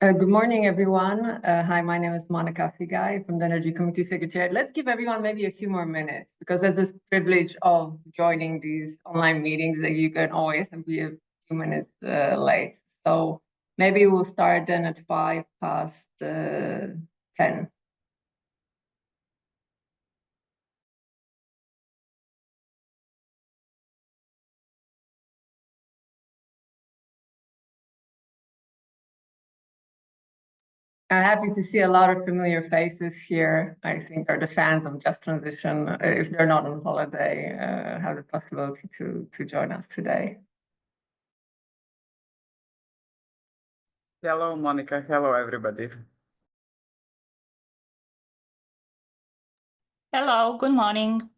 Good morning, everyone. Hi, my name is Monica Figai from the Energy Committee Secretariat. Let's give everyone maybe a few more minutes because there's this privilege of joining these online meetings that you can always be a few minutes late. So maybe we'll start then at 10:05. I'm happy to see a lot of familiar faces here. I think are the fans of Just Transition, if they're not on holiday, have the possibility to join us today. Hello, Monica. Hello, everybody. Hello, good morning.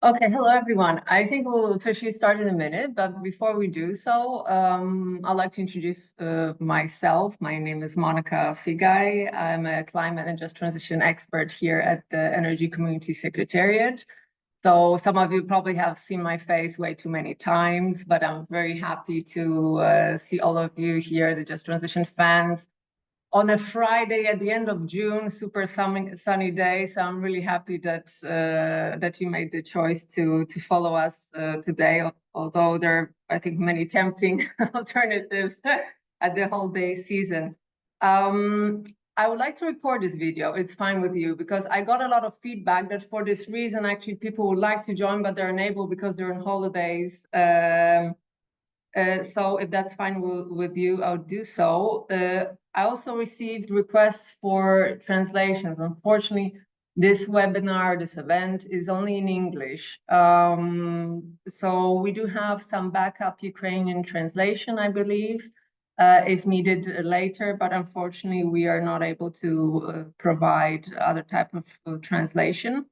Okay, hello everyone. I think we'll officially start in a minute, but before we do so, I'd like to introduce myself. My name is Monica Figai. I'm a climate and just transition expert here at the Energy Community Secretariat. So some of you probably have seen my face way too many times, but I'm very happy to see all of you here, the Just Transition fans, on a Friday at the end of June, super sunny day. So I'm really happy that you made the choice to follow us today. Although there are, I think, many tempting alternatives at the holiday season. I would like to record this video. It's fine with you because I got a lot of feedback that for this reason, actually, people would like to join, but they're unable because they're on holidays. So if that's fine with you, I'll do so. I also received requests for translations. Unfortunately, this webinar, this event is only in English. So we do have some backup Ukrainian translation, I believe, if needed later, but unfortunately we are not able to provide other type of translation.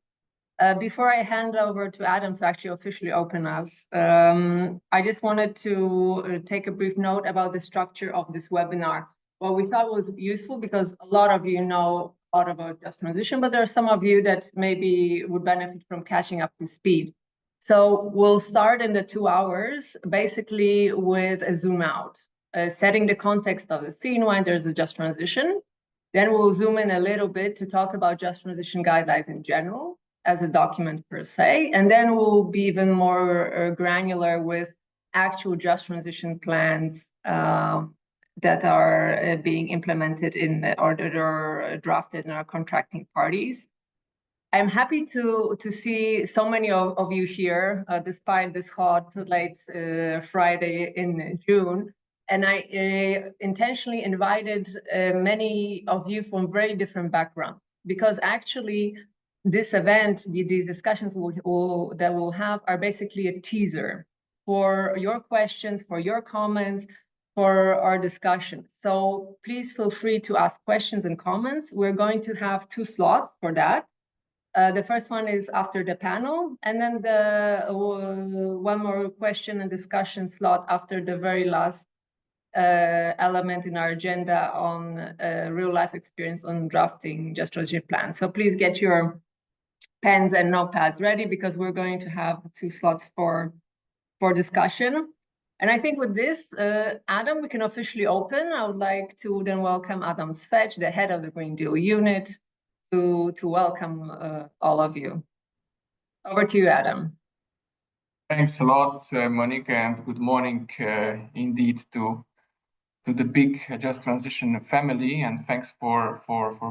Before I hand over to Adam to actually officially open us, I just wanted to take a brief note about the structure of this webinar. What we thought was useful, because a lot of you know a lot about just transition, but there are some of you that maybe would benefit from catching up to speed. So we'll start in the 2 hours, basically with a zoom out, setting the context of the scene when there's a just transition. Then we'll zoom in a little bit to talk about just transition guidelines in general as a document per se, and then we'll be even more granular with actual just transition plans that are being implemented in or that are drafted in our contracting parties. I'm happy to see so many of you here, despite this hot, late Friday in June. And I intentionally invited many of you from very different backgrounds, because actually this event, these discussions that we'll have are basically a teaser for your questions, for your comments, for our discussion. So please feel free to ask questions and comments. We're going to have 2 slots for that. The first one is after the panel, and then the one more question and discussion slot after the very last element in our agenda on real life experience on drafting just transition plans. So please get your pens and notepads ready, because we're going to have 2 slots for discussion. And I think with this, Adam, we can officially open. I would like to then welcome Adam Svetch, the head of the Green Deal unit, to welcome all of you. Over to you, Adam. Thanks a lot, Monica, and good morning indeed to the big Just Transition family, and thanks for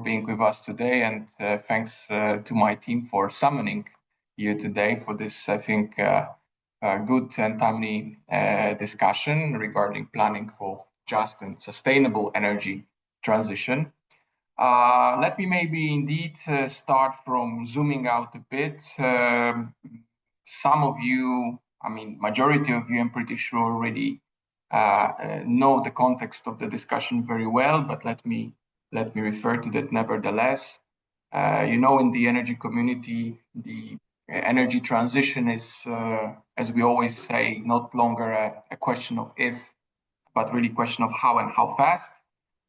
being with us today, and thanks to my team for summoning you today for this, I think, good and timely discussion regarding planning for just and sustainable energy transition. Let me maybe indeed start from zooming out a bit. Some of you, I mean, majority of you, I'm pretty sure already know the context of the discussion very well, but let me refer to that nevertheless. You know, in the energy community, the energy transition is, as we always say, not longer a question of if, but really a question of how and how fast.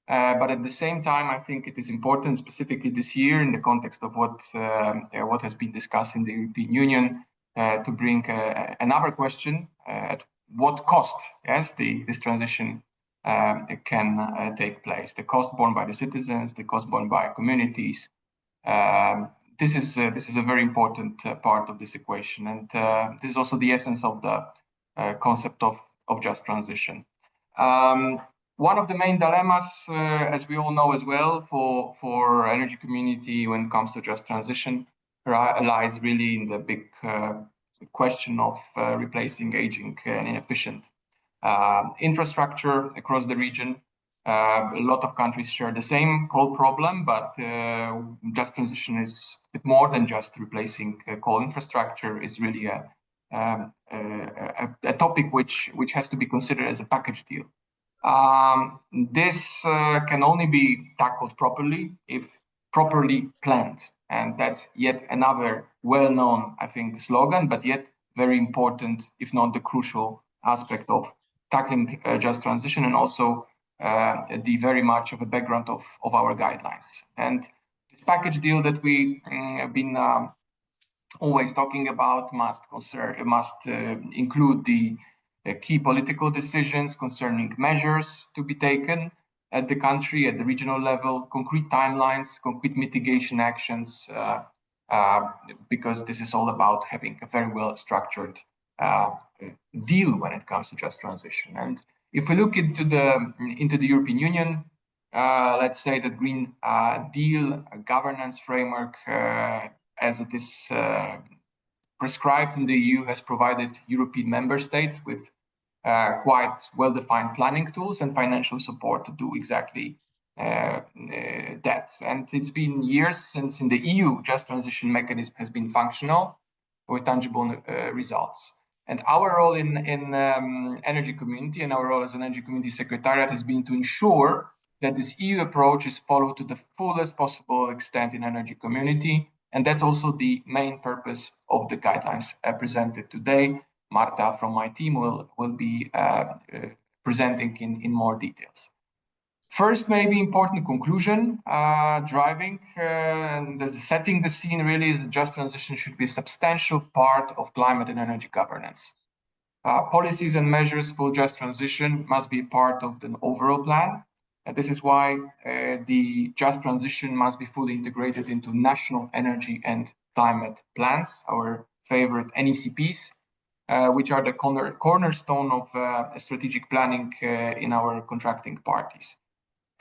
But at the same time, I think it is important, specifically this year, in the context of what has been discussed in the European Union, to bring another question: at what cost, yes, this transition can take place? The cost borne by the citizens, the cost borne by communities. This is a very important part of this equation, and this is also the essence of the concept of just transition. One of the main dilemmas, as we all know as well, for energy community when it comes to just transition lies really in the big question of replacing aging and inefficient infrastructure across the region. A lot of countries share the same coal problem, but just transition is a bit more than just replacing coal infrastructure. It's really a topic which has to be considered as a package deal. This can only be tackled properly if properly planned. And that's yet another well-known, I think, slogan, but yet very important, if not the crucial aspect of tackling just transition, and also the very much of a background of our guidelines. And the package deal that we have been always talking about must include the key political decisions concerning measures to be taken at the country, at the regional level, concrete timelines, concrete mitigation actions, because this is all about having a very well structured deal when it comes to just transition. And if we look into the European Union, let's say the Green Deal governance framework, as it is prescribed in the EU, has provided European member states with quite well-defined planning tools and financial support to do exactly that. And it's been years since in the EU just transition mechanism has been functional with tangible results. And our role in energy community, and our role as an energy community secretariat, has been to ensure that this EU approach is followed to the fullest possible extent in energy community, And that's also the main purpose of the guidelines presented today. Marta from my team will be presenting in more details. First, maybe important conclusion, driving and setting the scene really is the just transition should be a substantial part of climate and energy governance. Policies and measures for just transition must be part of the overall plan. And this is why the just transition must be fully integrated into national energy and climate plans, our favorite NECPs, which are the cornerstone of strategic planning in our contracting parties.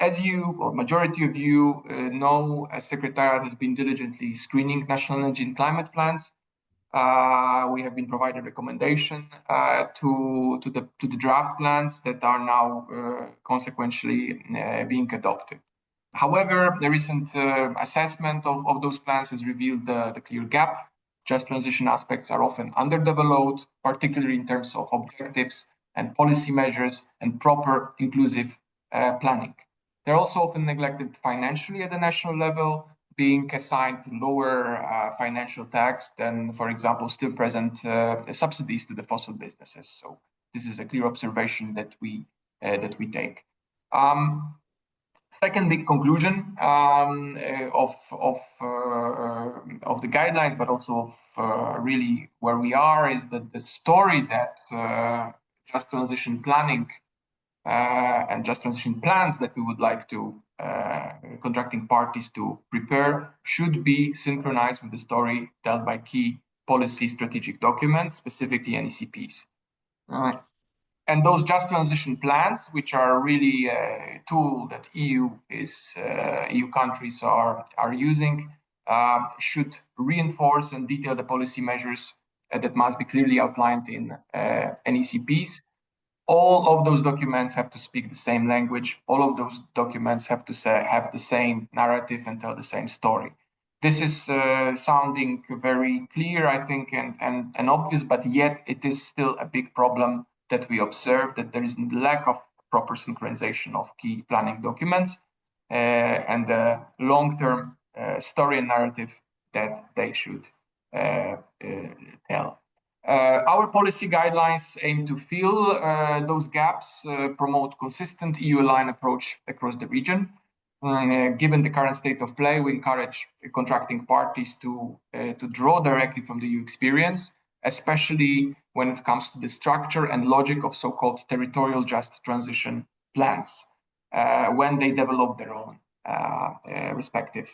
As you, or majority of you know, as Secretariat has been diligently screening national energy and climate plans. We have been provided recommendation to the draft plans that are now consequentially being adopted. However, the recent assessment of those plans has revealed the clear gap. Just transition aspects are often underdeveloped, particularly in terms of objectives and policy measures and proper inclusive planning. They're also often neglected financially at the national level, being assigned lower financial tax than, for example, still present subsidies to the fossil businesses. So this is a clear observation that we take. Second big conclusion of the guidelines, but also of really where we are, is that the story that just transition planning and just transition plans that we would like to contracting parties to prepare should be synchronized with the story told by key policy strategic documents, specifically NECPs. And those just transition plans, which are really a tool that EU countries are using, should reinforce and detail the policy measures that must be clearly outlined in NECPs. All of those documents have to speak the same language. All of those documents have to have the same narrative and tell the same story. This is sounding very clear, I think, and obvious, but yet it is still a big problem that we observe, that there is a lack of proper synchronization of key planning documents and the long-term story and narrative that they should tell. Our policy guidelines aim to fill those gaps, promote consistent EU-aligned approach across the region. Given the current state of play, we encourage contracting parties to draw directly from the EU experience, especially when it comes to the structure and logic of so-called territorial just transition plans, when they develop their own respective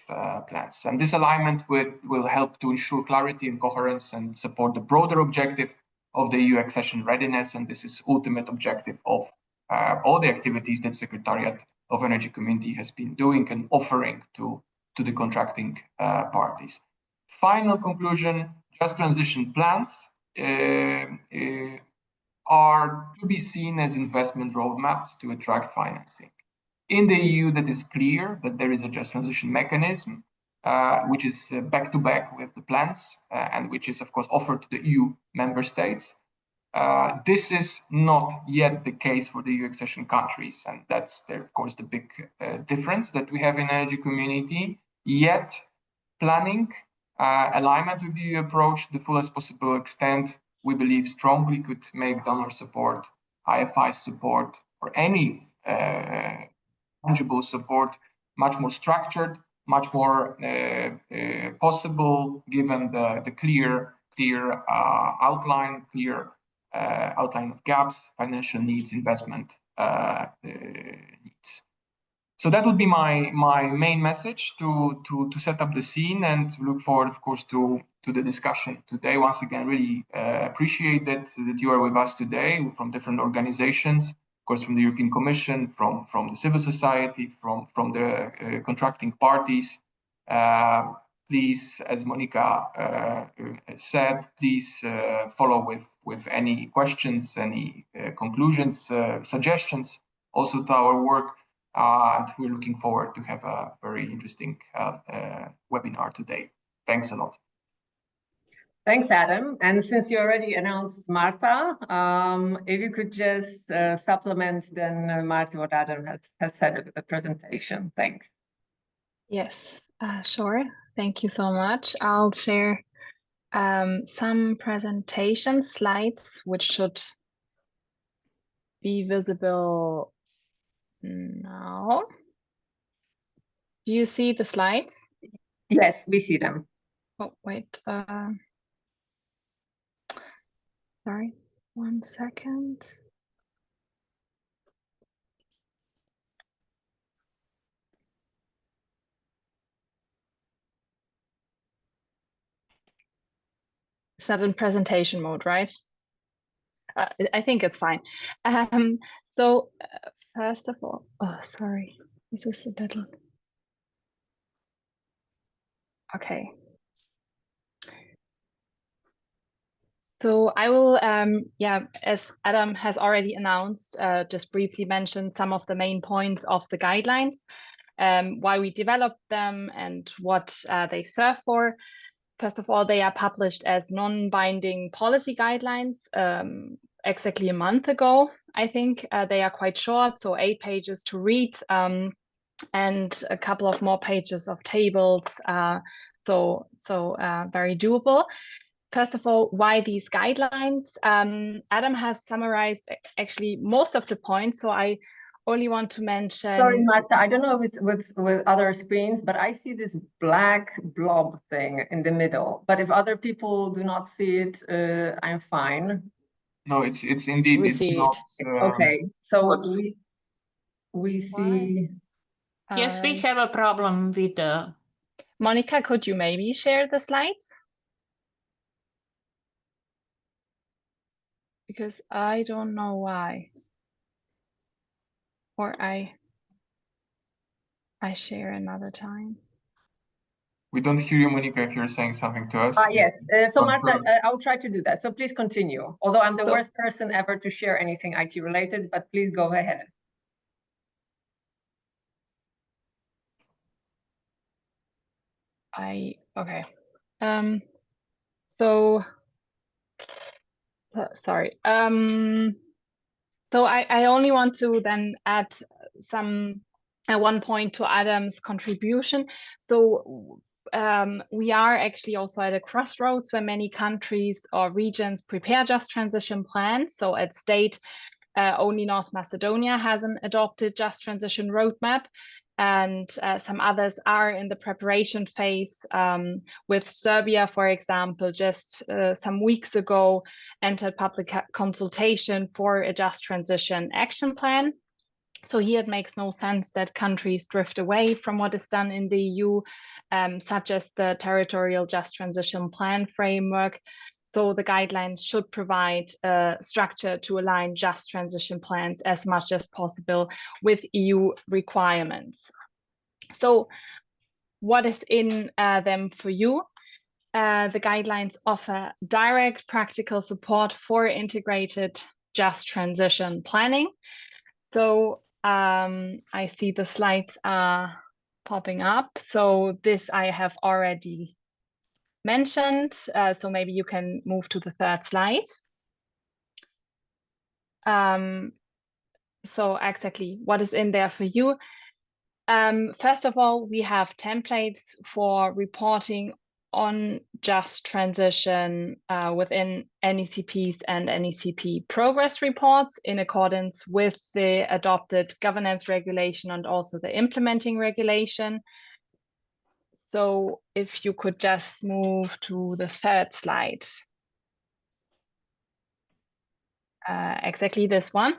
plans. And this alignment will help to ensure clarity and coherence and support the broader objective of the EU accession readiness. And this is ultimate objective of all the activities that Secretariat of Energy Community has been doing and offering to the contracting parties. Final conclusion, just transition plans are to be seen as investment roadmaps to attract financing. In the EU, that is clear that there is a just transition mechanism, which is back-to-back with the plans and which is, of course, offered to the EU member states. This is not yet the case for the EU accession countries, and that's, of course, the big difference that we have in energy community. Yet, planning, alignment with the EU approach to the fullest possible extent, we believe strongly could make donor support, IFI support, or any tangible support much more structured, much more possible, given the clear outline, outline of gaps, financial needs, investment needs. So that would be my main message to set up the scene, and look forward, of course, to the discussion today. Once again, really appreciate that you are with us today from different organizations, of course, from the European Commission, from the civil society, from the contracting parties. Please, as Monica said, please follow with any questions, any conclusions, suggestions, also to our work. And we're looking forward to have a very interesting webinar today. Thanks a lot. Thanks, Adam. And since you already announced Marta, if you could just supplement then Marta what Adam has said at the presentation. Thanks. Yes, sure. Thank you so much. I'll share some presentation slides, which should be visible now. Do you see the slides? Yes, we see them. Oh, wait. Sorry, 1 second. It's not in presentation mode, right? I think it's fine. So first of all, oh, sorry, this is a little. Okay. So I will, as Adam has already announced, just briefly mention some of the main points of the guidelines, why we developed them and what they serve for. First of all, they are published as non-binding policy guidelines exactly a month ago, I think. They are quite short, so 8 pages to read and a couple of more pages of tables, so very doable. First of all, why these guidelines? Adam has summarized actually most of the points, so I only want to mention. Sorry, Marta, I don't know if it's with other screens, but I see this black blob thing in the middle. But if other people do not see it, I'm fine. No, it's indeed, We it's see not. Okay, so What? we see. Yes, we have a problem with the. Monica, could you maybe share the slides? Because I don't know why. Or I share another time. We don't hear you, Monica, if you're saying something to us. Yes, so Marta, confirm. I'll try to do that. So please continue. Although I'm the So- worst person ever to share anything IT related, but please go ahead. Okay. So sorry. So I only want to then add some one point to Adam's contribution. So we are actually also at a crossroads where many countries or regions prepare just transition plans. So at state, only North Macedonia has an adopted just transition roadmap, and some others are in the preparation phase, with Serbia, for example, just some weeks ago entered public consultation for a just transition action plan. So here it makes no sense that countries drift away from what is done in the EU, such as the territorial just transition plan framework. So the guidelines should provide a structure to align just transition plans as much as possible with EU requirements. So what is in them for you? The guidelines offer direct practical support for integrated just transition planning. So I see the slides are popping up. So this I have already mentioned. So maybe you can move to the 3rd slide. So exactly what is in there for you? First of all, we have templates for reporting on just transition within NECPs and NECP progress reports in accordance with the adopted governance regulation and also the implementing regulation. So if you could just move to the 3rd slide. Exactly this one.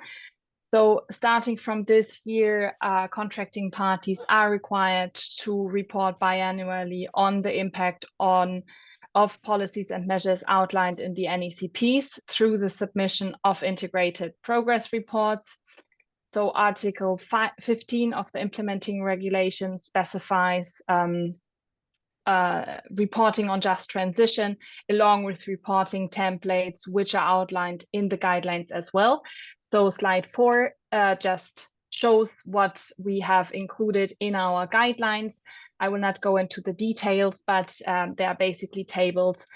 So starting from this year, contracting parties are required to report biannually on the impact of policies and measures outlined in the NECPs through the submission of integrated progress reports. So Article 15 of the implementing regulation specifies reporting on just transition, along with reporting templates, which are outlined in the guidelines as well. So slide 4 just shows what we have included in our guidelines. I will not go into the details, but they are basically tables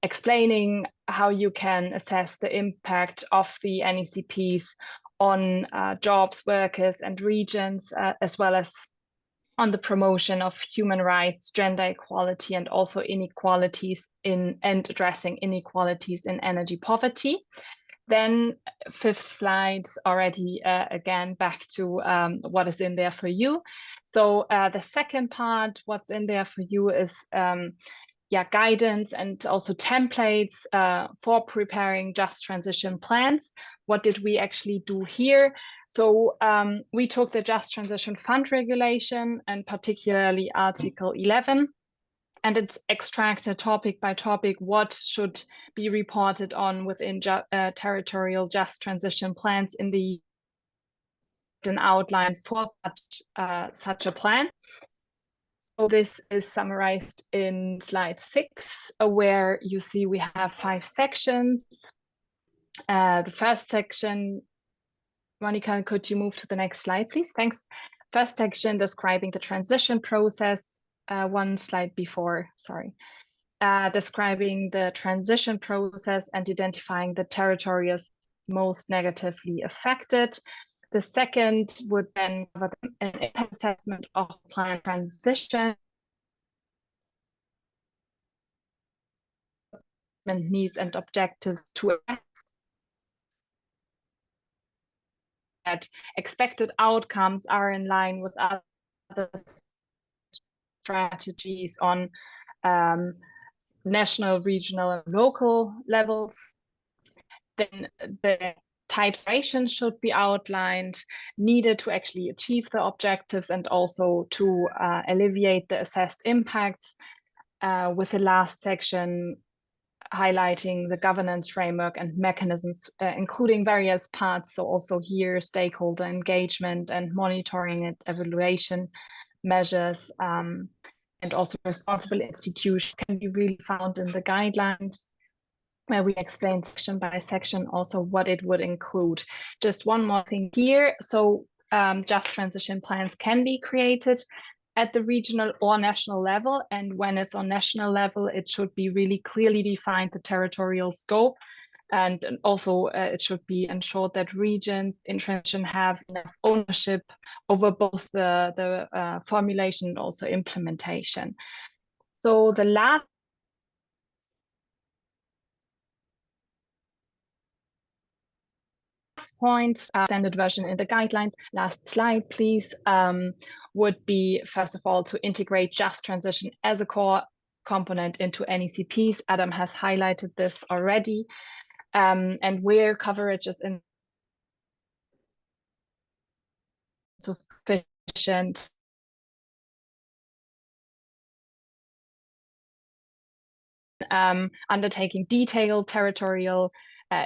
explaining how you can assess the impact of the NECPs on jobs, workers, and regions, as well as on the promotion of human rights, gender equality, and also inequalities and addressing inequalities in energy poverty. Then 5th slide already, again, back to what is in there for you. So the second part, what's in there for you is guidance and also templates for preparing just transition plans. What did we actually do here? So we took the Just Transition Fund regulation and particularly Article 11, and it's extracted topic by topic what should be reported on within territorial just transition plans in the an outline for such a plan. So this is summarized in slide 6, where you see we have 5 sections. The first section, Monica, could you move to the next slide, please? Thanks. First section describing the transition process. One slide before, sorry. Describing the transition process and identifying the territories most negatively affected. The second would then cover an impact assessment of plan transition, needs and objectives to address that expected outcomes are in line with other strategies on national, regional, and local levels. Then the types of actions should be outlined, needed to actually achieve the objectives and also to alleviate the assessed impacts, with the last section highlighting the governance framework and mechanisms, including various parts. So also here, stakeholder engagement and monitoring and evaluation measures, and also responsible institutions can be really found in the guidelines, where we explain section by section also what it would include. Just one more thing here. So just transition plans can be created at the regional or national level. And when it's on national level, it should be really clearly defined, the territorial scope. And also it should be ensured that regions in transition have enough ownership over both the formulation and also implementation. So the last point, standard version in the guidelines, last slide please, would be first of all to integrate just transition as a core component into NECPs. Adam has highlighted this already, and where coverage is insufficient, undertaking detailed territorial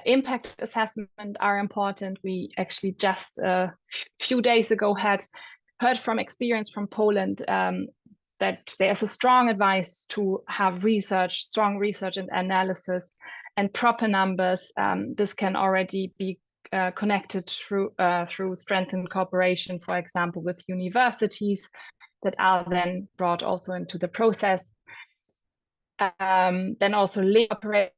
impact assessment are important. We actually just a few days ago had heard from experience from Poland that there's a strong advice to have research, strong research and analysis and proper numbers. This can already be connected through strengthened cooperation, for example, with universities that are then brought also into the process. Then also operate.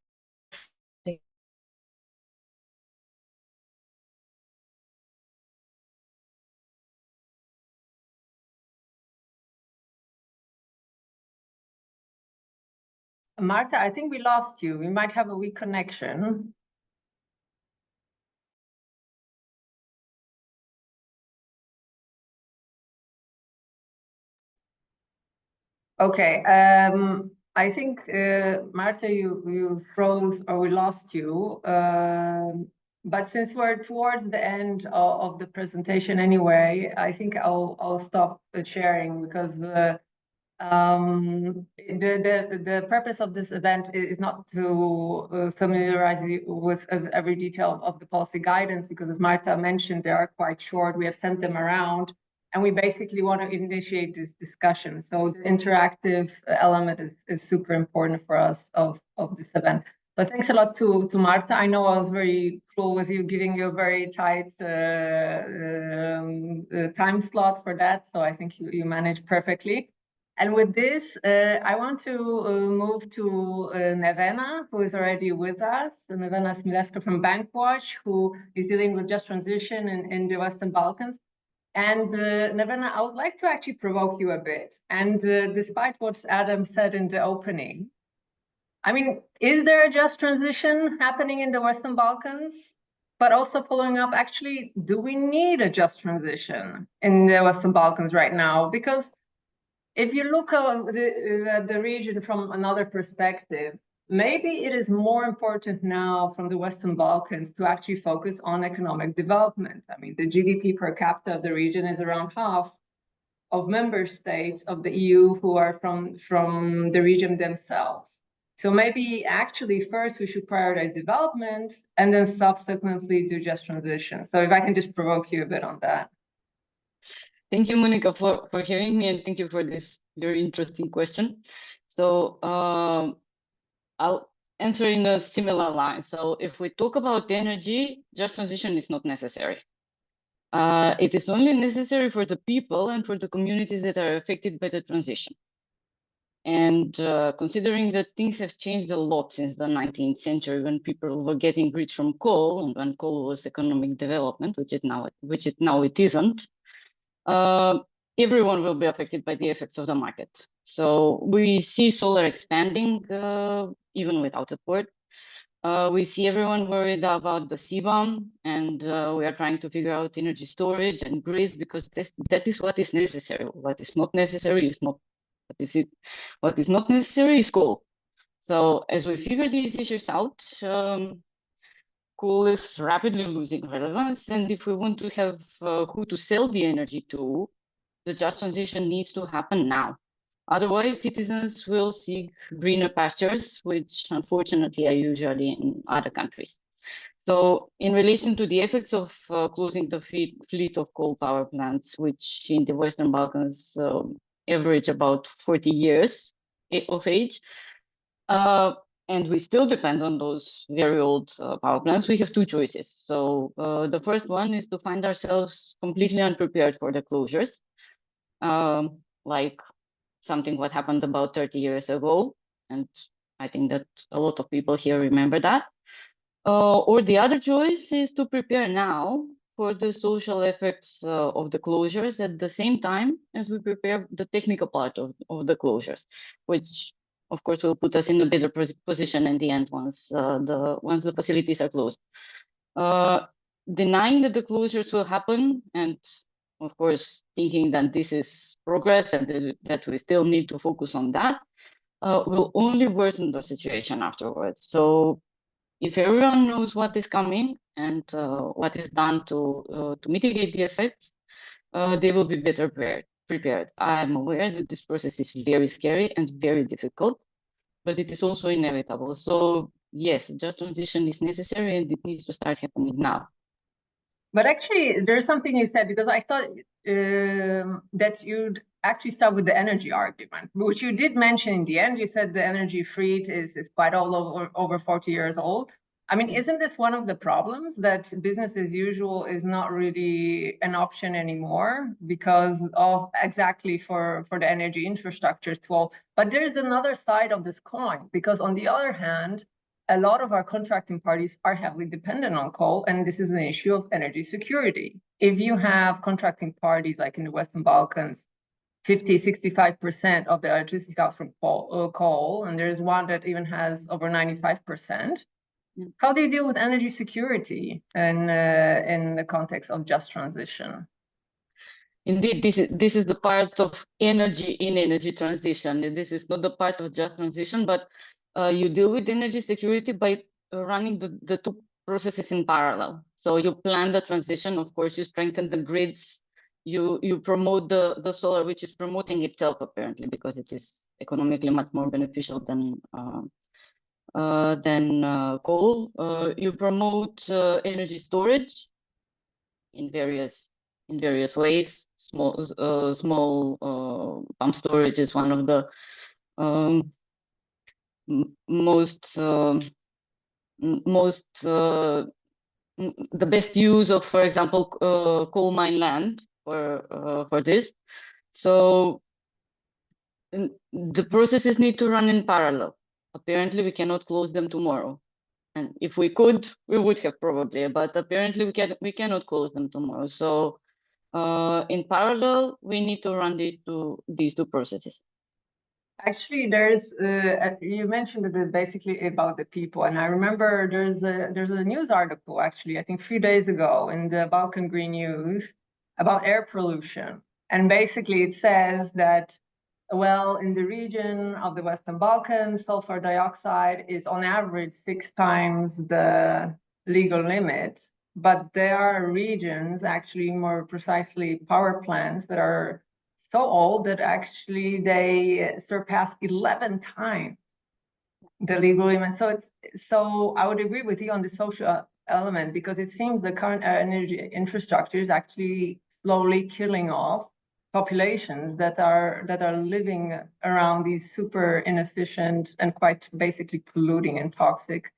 Marta, I think we lost you. We might have a weak connection. Okay, I think Marta, you froze or we lost you. But since we're towards the end of the presentation anyway, I think I'll stop sharing, because the purpose of this event is not to familiarize you with every detail of the policy guidance, because as Marta mentioned, they are quite short. We have sent them around, and we basically want to initiate this discussion. So the interactive element is super important for us of this event. But thanks a lot to Marta. I know I was very cruel with you, giving you a very tight time slot for that. So I think you managed perfectly. And with this, I want to move to Nevena, who is already with us. Nevena Smileska from Bankwatch, who is dealing with just transition in the Western Balkans. And Nevena, I would like to actually provoke you a bit. And despite what Adam said in the opening, I mean, is there a just transition happening in the Western Balkans? But also following up, actually, do we need a just transition in the Western Balkans right now? Because if you look at the region from another perspective, maybe it is more important now from the Western Balkans to actually focus on economic development. I mean, the GDP per capita of the region is around half of member states of the EU who are from the region themselves. So maybe actually first we should prioritize development and then subsequently do just transition. So if I can just provoke you a bit on that. Thank you, Monica, for hearing me, and thank you for this very interesting question. So I'll answer in a similar line. So if we talk about energy, just transition is not necessary. It is only necessary for the people and for the communities that are affected by the transition. And considering that things have changed a lot since the 19th century, when people were getting rich from coal, and when coal was economic development, which now it isn't, everyone will be affected by the effects of the market. So we see solar expanding even without support. We see everyone worried about the CBAM, and we are trying to figure out energy storage and grids, because that is what is necessary. What is not necessary is not. What is not necessary is coal. So as we figure these issues out, coal is rapidly losing relevance, and if we want to have who to sell the energy to, the just transition needs to happen now. Otherwise, citizens will seek greener pastures, which unfortunately are usually in other countries. So in relation to the effects of closing the fleet of coal power plants, which in the Western Balkans average about 40 years of age, and we still depend on those very old power plants, we have two choices. So the first one is to find ourselves completely unprepared for the closures, like something what happened about 30 years ago. And I think that a lot of people here remember that. Or the other choice is to prepare now for the social effects of the closures at the same time as we prepare the technical part of the closures, which of course will put us in a better position in the end once the facilities are closed. Denying that the closures will happen, and of course thinking that this is progress and that we still need to focus on that, will only worsen the situation afterwards. So if everyone knows what is coming and what is done to mitigate the effects, they will be better prepared. I'm aware that this process is very scary and very difficult, but it is also inevitable. So yes, just transition is necessary and it needs to start happening now. But actually, there's something you said, because I thought that you'd actually start with the energy argument, which you did mention in the end. You said the energy fleet is quite over 40 years old. I mean, isn't this one of the problems, that business as usual is not really an option anymore because of exactly for the energy infrastructure as well? But there's another side of this coin, because on the other hand, a lot of our contracting parties are heavily dependent on coal, and this is an issue of energy security. If you have contracting parties like in the Western Balkans, 65% of the electricity comes from coal, and there's one that even has over 95%. How do you deal with energy security in the context of just transition? Indeed, this is the part of energy in energy transition. This is not the part of just transition, but you deal with energy security by running the two processes in parallel. So you plan the transition, of course, you strengthen the grids, you promote the solar, which is promoting itself apparently, because it is economically much more beneficial than coal. You promote energy storage in various ways. Small pump storage is one of the the best use of, for example, coal mine land for this. So the processes need to run in parallel. Apparently, we cannot close them tomorrow. And if we could, we would have probably, but apparently we cannot close them tomorrow. So In parallel, we need to run these two processes. Actually, you mentioned a bit basically about the people, and I remember there's a news article actually, I think 3 days ago in the Balkan Green News about air pollution. And basically it says that, well, in the region of the Western Balkans, sulfur dioxide is on average 6 times the legal limit. But there are regions, actually more precisely power plants, that are so old that actually they surpass 11 times the legal limit. So I would agree with you on the social element, because it seems the current energy infrastructure is actually slowly killing off populations that are living around these super inefficient and quite basically polluting and toxic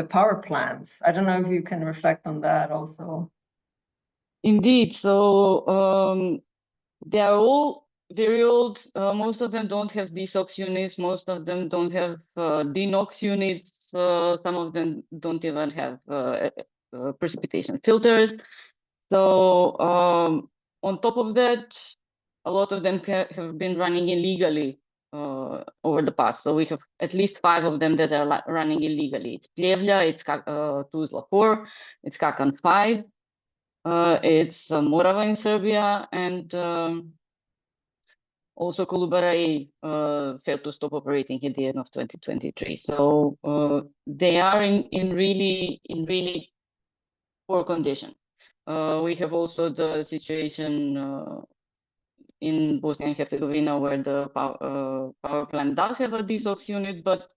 power plants. I don't know if you can reflect on that also. Indeed. So they are all very old. Most of them don't have DSOX units. Most of them don't have DNOx units. Some of them don't even have precipitation filters. So on top of that, a lot of them have been running illegally over the past. So we have at least 5 of them that are running illegally. It's Plevlja, it's Tuzla 4, it's Kakan 5, it's Morava in Serbia, and also Kolubara failed to stop operating at the end of 2023. So they are in really poor condition. We have also the situation in Bosnia and Herzegovina, where the power plant does have a DSOX unit, but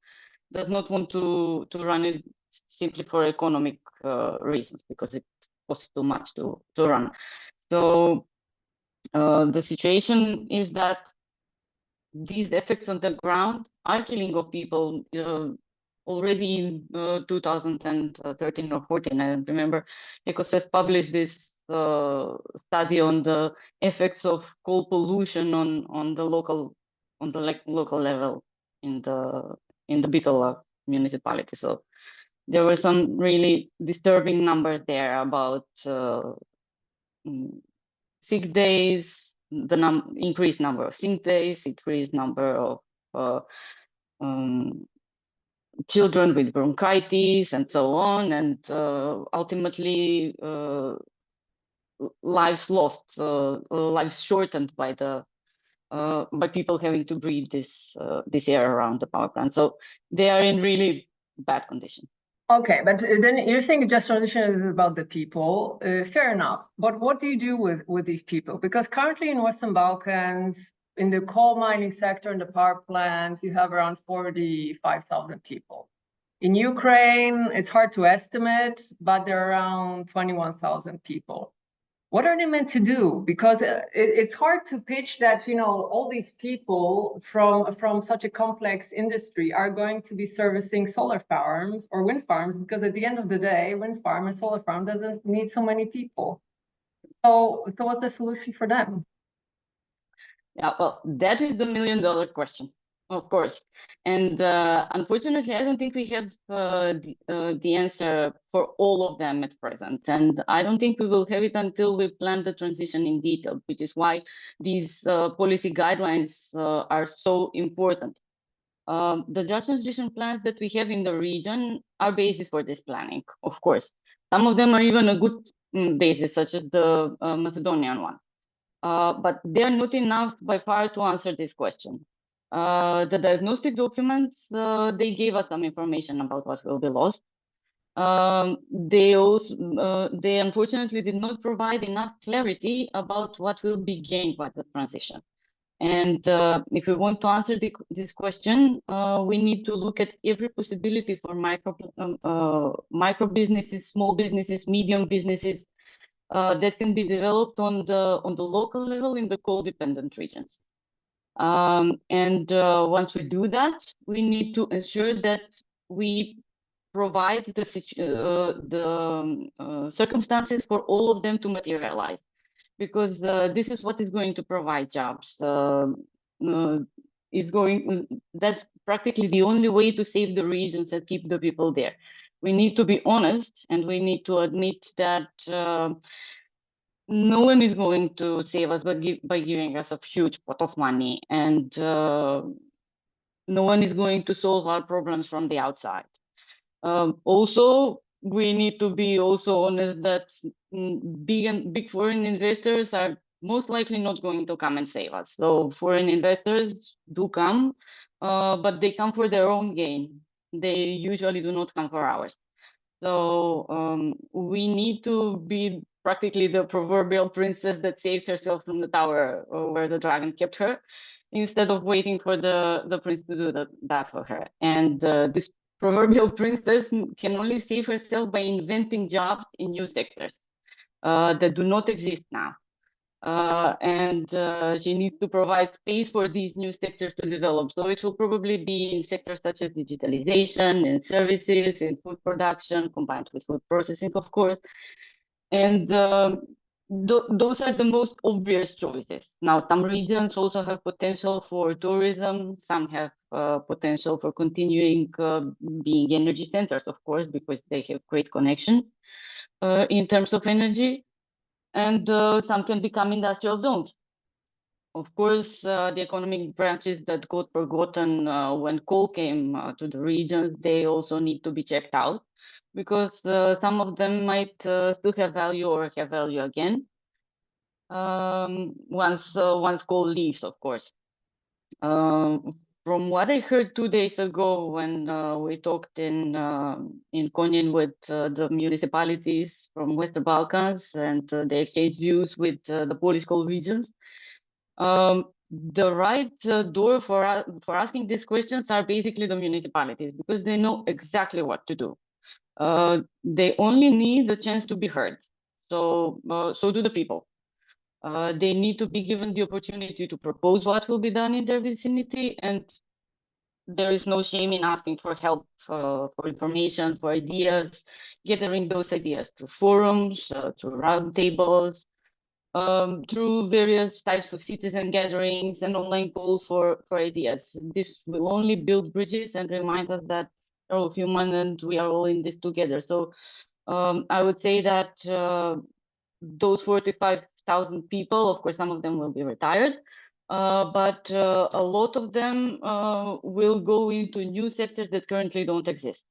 does not want to run it simply for economic reasons, because it costs too much to run. So the situation is that these effects on the ground are killing of people. Already in 2013 or 14, I don't remember, ECOSES published this study on the effects of coal pollution on the local level in the Bitola municipality. So there were some really disturbing numbers there about sick days, the increased number of sick days, increased number of children with bronchitis and so on, and ultimately lives lost, lives shortened by people having to breathe this air around the power plant. So they are in really bad condition. Okay, but then you're saying just transition is about the people. Fair enough. But what do you do with these people? Because currently in Western Balkans, in the coal mining sector and the power plants, you have around 45,000 people. In Ukraine, it's hard to estimate, but there are around 21,000 people. What are they meant to do? Because it's hard to pitch that, you know, all these people from such a complex industry are going to be servicing solar farms or wind farms, because at the end of the day, wind farm and solar farm doesn't need so many people. So what's the solution for them? Yeah, well, that is the $1 million question, of course. And unfortunately, I don't think we have the answer for all of them at present. And I don't think we will have it until we plan the transition in detail, which is why these policy guidelines are so important. The just transition plans that we have in the region are basis for this planning, of course. Some of them are even a good basis, such as the Macedonian one. But they are not enough by far to answer this question. The diagnostic documents, they gave us some information about what will be lost. They unfortunately did not provide enough clarity about what will be gained by the transition. And if we want to answer this question, we need to look at every possibility for micro businesses, small businesses, medium businesses, that can be developed on the local level in the coal-dependent regions. And once we do that, we need to ensure that we provide the circumstances for all of them to materialize, because this is what is going to provide jobs. That's practically the only way to save the regions and keep the people there. We need to be honest, and we need to admit that no one is going to save us by giving us a huge pot of money, and no one is going to solve our problems from the outside. Also, we need to be also honest that big foreign investors are most likely not going to come and save us. So foreign investors do come, but they come for their own gain. They usually do not come for ours. So we need to be practically the proverbial princess that saves herself from the tower where the dragon kept her, instead of waiting for the prince to do that for her. And this proverbial princess can only save herself by inventing jobs in new sectors that do not exist now. And she needs to provide space for these new sectors to develop. So it will probably be in sectors such as digitalization, in services, in food production, combined with food processing, of course. And those are the most obvious choices. Now, some regions also have potential for tourism. Some have potential for continuing being energy centers, of course, because they have great connections in terms of energy. And some can become industrial zones. Of course, the economic branches that got forgotten when coal came to the regions, they also need to be checked out, because some of them might still have value or have value again once coal leaves, of course. From what I heard 2 days ago when we talked in Konyin with the municipalities from Western Balkans, and they exchanged views with the Polish coal regions, the right door for asking these questions are basically the municipalities, because they know exactly what to do. They only need the chance to be heard. So do the people. They need to be given the opportunity to propose what will be done in their vicinity, and there is no shame in asking for help, for information, for ideas, gathering those ideas through forums, through roundtables, through various types of citizen gatherings and online calls for ideas. This will only build bridges and remind us that we're all human and we are all in this together. So I would say that those 45,000 people, of course, some of them will be retired, but a lot of them will go into new sectors that currently don't exist.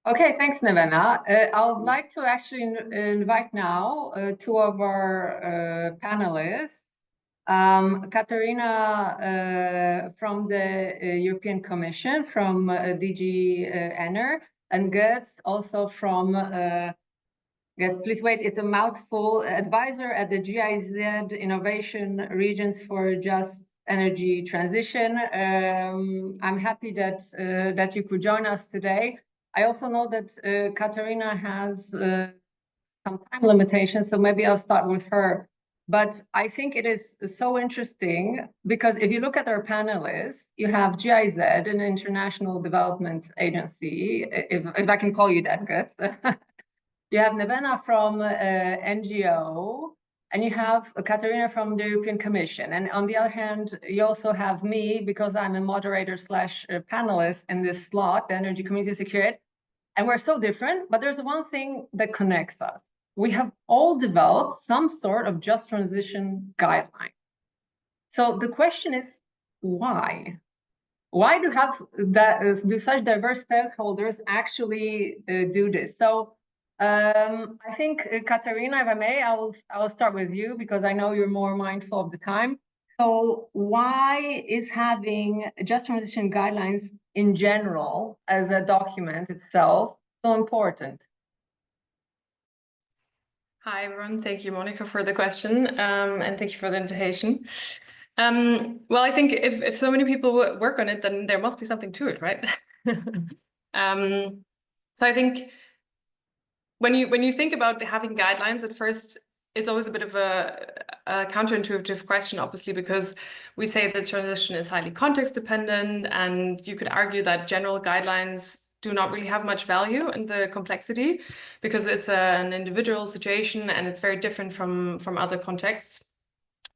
Okay, thanks, Nevena. I would like to actually invite now two of our panelists. Katarina from the European Commission, from DG ENER, and Götz also from, Götz, please wait, it's a mouthful, advisor at the GIZ Innovation Regions for Just Energy Transition. I'm happy that you could join us today. I also know that Katarina has some time limitations, so maybe I'll start with her. But I think it is so interesting because if you look at our panelists, you have GIZ, an international development agency, if I can call you that, Götz. You have Nevena from NGO, and you have Katarina from the European Commission. And on the other hand, you also have me, because I'm a moderator slash panelist in this slot, the Energy Community Security. And we're so different, but there's one thing that connects us. We have all developed some sort of just transition guideline. So the question is, why? Why do such diverse stakeholders actually do this? So I think, Katarina, if I may, I will start with you, because I know you're more mindful of the time. So why is having just transition guidelines in general as a document itself so important? Hi, everyone. Thank you, Monica, for the question, and thank you for the invitation. Well, I think if so many people work on it, then there must be something to it, right? So I think when you think about having guidelines, at first, it's always a bit of a counterintuitive question, obviously, because we say that transition is highly context dependent, and you could argue that general guidelines do not really have much value in the complexity, because it's an individual situation and it's very different from other contexts.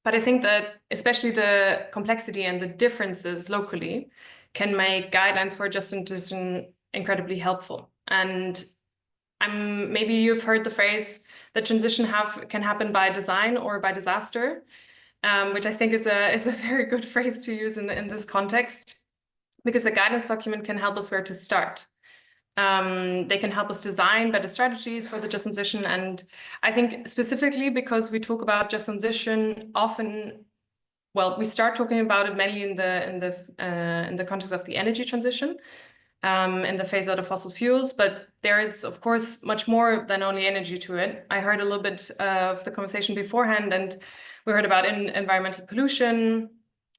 But I think that especially the complexity and the differences locally can make guidelines for just transition incredibly helpful. And maybe you've heard the phrase that transition can happen by design or by disaster, which I think is a very good phrase to use in this context, because a guidance document can help us where to start. They can help us design better strategies for the just transition. And I think specifically because we talk about just transition often, well, we start talking about it mainly in the context of the energy transition, in the phase out of fossil fuels. But there is, of course, much more than only energy to it. I heard a little bit of the conversation beforehand, and we heard about environmental pollution.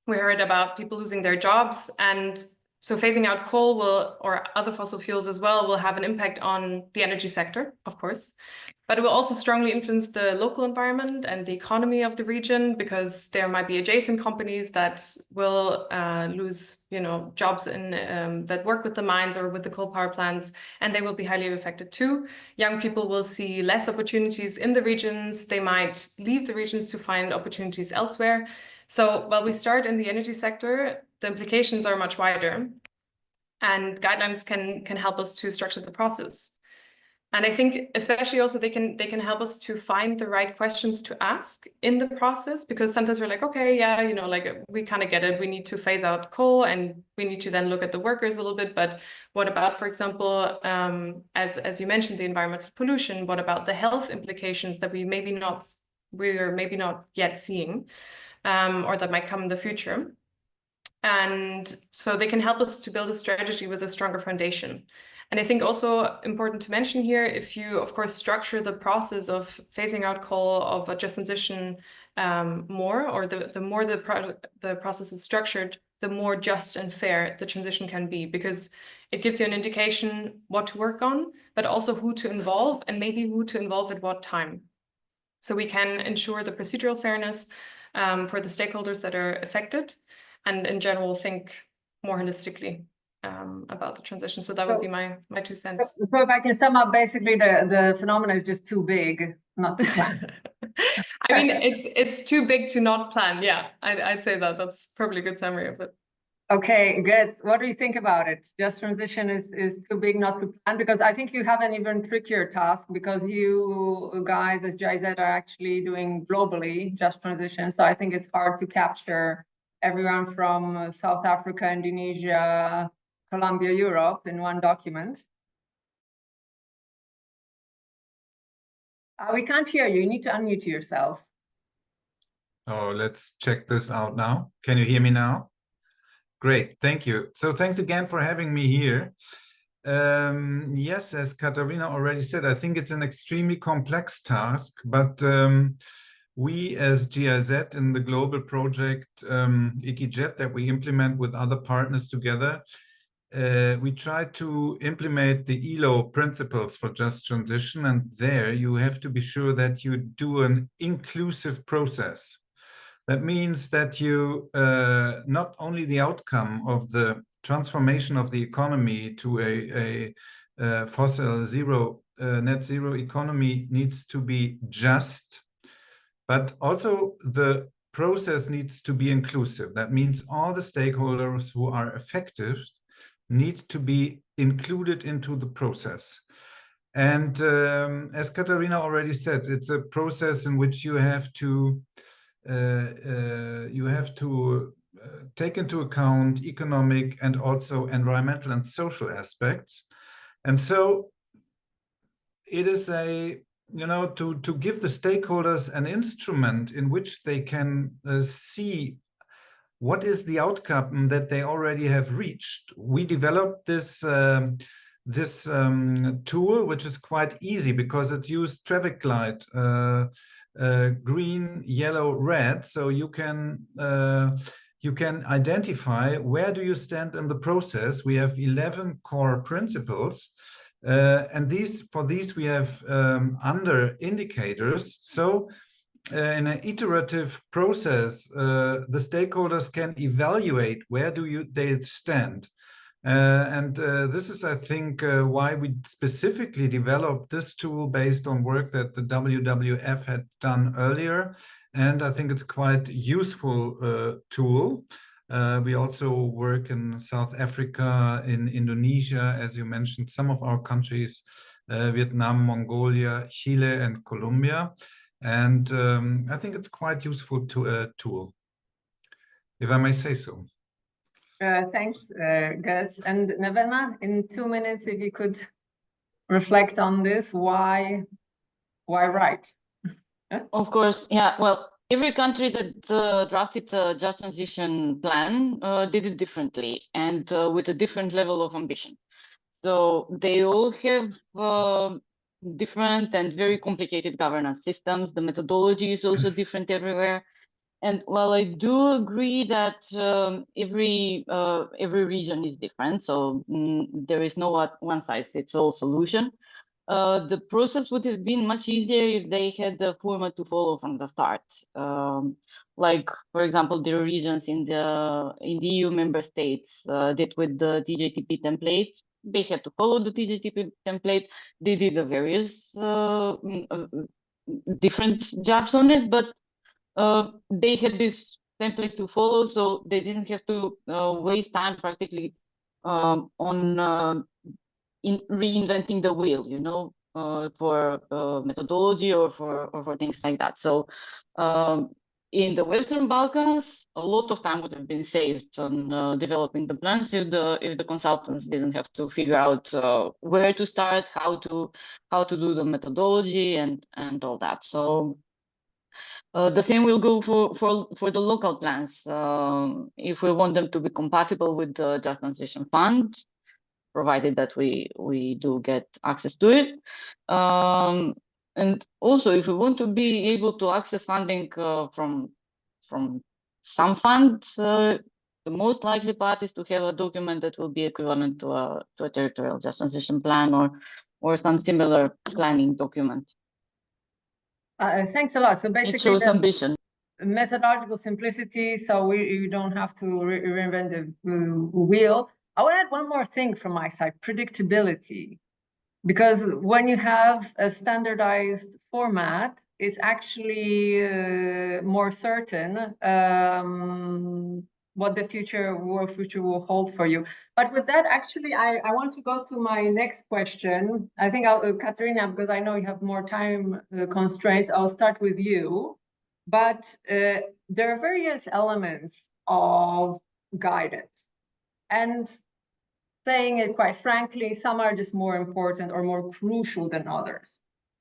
We heard about people losing their jobs, and so phasing out coal or other fossil fuels as well, will have an impact on the energy sector, of course. But it will also strongly influence the local environment and the economy of the region, because there might be adjacent companies that will lose, jobs that work with the mines or with the coal power plants, and they will be highly affected too. Young people will see less opportunities in the regions. They might leave the regions to find opportunities elsewhere. So while we start in the energy sector, the implications are much wider, and guidelines can help us to structure the process. And I think especially also they can help us to find the right questions to ask in the process, because sometimes we're like, okay, yeah, we kind of get it. We need to phase out coal, and we need to then look at the workers a little bit. But what about, for example, as you mentioned, the environmental pollution? What about the health implications that we're maybe not yet seeing, or that might come in the future? And so they can help us to build a strategy with a stronger foundation. And I think also important to mention here, if you, of course, structure the process of phasing out coal, of a just transition more, or the more the process is structured, the more just and fair the transition can be, because it gives you an indication what to work on, but also who to involve, and maybe who to involve at what time. So we can ensure the procedural fairness for the stakeholders that are affected, and in general think more holistically about the transition. So that would be my 2 cents. So if I can sum up, basically the phenomenon is just too big not to plan. I mean, it's too big to not plan. Yeah, I'd say that's probably a good summary of it. Okay, good. What do you think about it? Just transition is too big not to plan? Because I think you have an even trickier task, because you guys as GIZ are actually doing globally just transition. So I think it's hard to capture everyone from South Africa, Indonesia, Colombia, Europe in one document. We can't hear you. You need to unmute yourself. Oh, let's check this out now. Can you hear me now? Great, thank you. So thanks again for having me here. Yes, as Katharina already said, I think it's an extremely complex task, but we as GIZ in the global project ECIJET that we implement with other partners together, we try to implement the ELO principles for just transition, and there you have to be sure that you do an inclusive process. That means that you not only the outcome of the transformation of the economy to a fossil zero, net zero economy needs to be just, but also the process needs to be inclusive. That means all the stakeholders who are affected need to be included into the process. And as Katharina already said, it's a process in which you have to take into account economic and also environmental and social aspects. And so it is to give the stakeholders an instrument in which they can see what is the outcome that they already have reached. We developed this tool, which is quite easy because it's used traffic light, green, yellow, red. So you can identify where do you stand in the process. We have 11 core principles, and for these we have under indicators. So in an iterative process, the stakeholders can evaluate where they stand. And this is, I think, why we specifically developed this tool based on work that the WWF had done earlier. And I think it's quite a useful tool. We also work in South Africa, in Indonesia, as you mentioned, some of our countries, Vietnam, Mongolia, Chile, and Colombia. And I think it's quite useful tool, if I may say so. Thanks, Gus. And Nevena, in 2 minutes, if you could reflect on this, why right? Of course, yeah. Well, every country that drafted the just transition plan did it differently and with a different level of ambition. So they all have different and very complicated governance systems. The methodology is also different everywhere. And while I do agree that every region is different, so there is no one size fits all solution. The process would have been much easier if they had the format to follow from the start. Like, for example, there are regions in the EU member states did with the TJTP template. They had to follow the TJTP template. They did the various different jobs on it, but they had this template to follow, so they didn't have to waste time practically on in reinventing the wheel, you know, for methodology or for things like that. So in the Western Balkans, a lot of time would have been saved on developing the plans if the consultants didn't have to figure out where to start, how to do the methodology and all that. So the same will go for the local plans. If we want them to be compatible with the Just Transition Fund, provided that we do get access to it. And also, if we want to be able to access funding from some fund, the most likely part is to have a document that will be equivalent to a territorial just transition plan or some similar planning document. Thanks a lot. So basically, it shows ambition. Methodological simplicity, so you don't have to reinvent the wheel. I want to add one more thing from my side: predictability. Because when you have a standardized format, it's actually more certain what the future will hold for you. But with that, actually, I want to go to my next question. I think Katerina, because I know you have more time constraints, I'll start with you. But there are various elements of guidance. And saying it quite frankly, some are just more important or more crucial than others.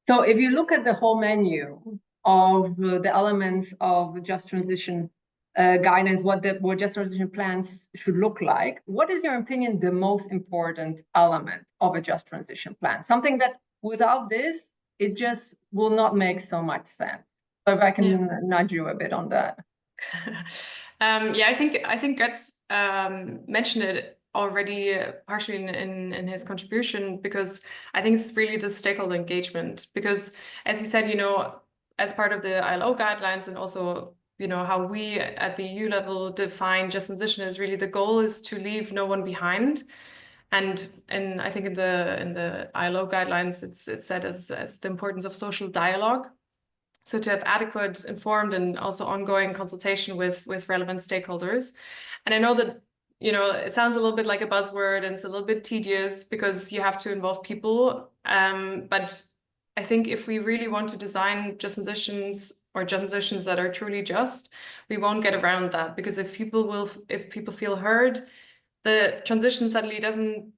So if you look at the whole menu of the elements of just transition guidance, what just transition plans should look like, what is your opinion the most important element of a just transition plan? Something that without this, it just will not make so much sense. So if I can nudge you a bit on that. Yeah, I think Götz mentioned it already partially in his contribution, because I think it's really the stakeholder engagement. Because as you said, you know, as part of the ILO guidelines and also, you know, how we at the EU level define just transition is really the goal is to leave no one behind. And I think in the ILO guidelines, it's said as the importance of social dialogue. So to have adequate, informed, and also ongoing consultation with relevant stakeholders. And I know that, you know, it sounds a little bit like a buzzword and it's a little bit tedious because you have to involve people. But I think if we really want to design just transitions or transitions that are truly just, we won't get around that, because if people feel heard, the transition suddenly doesn't,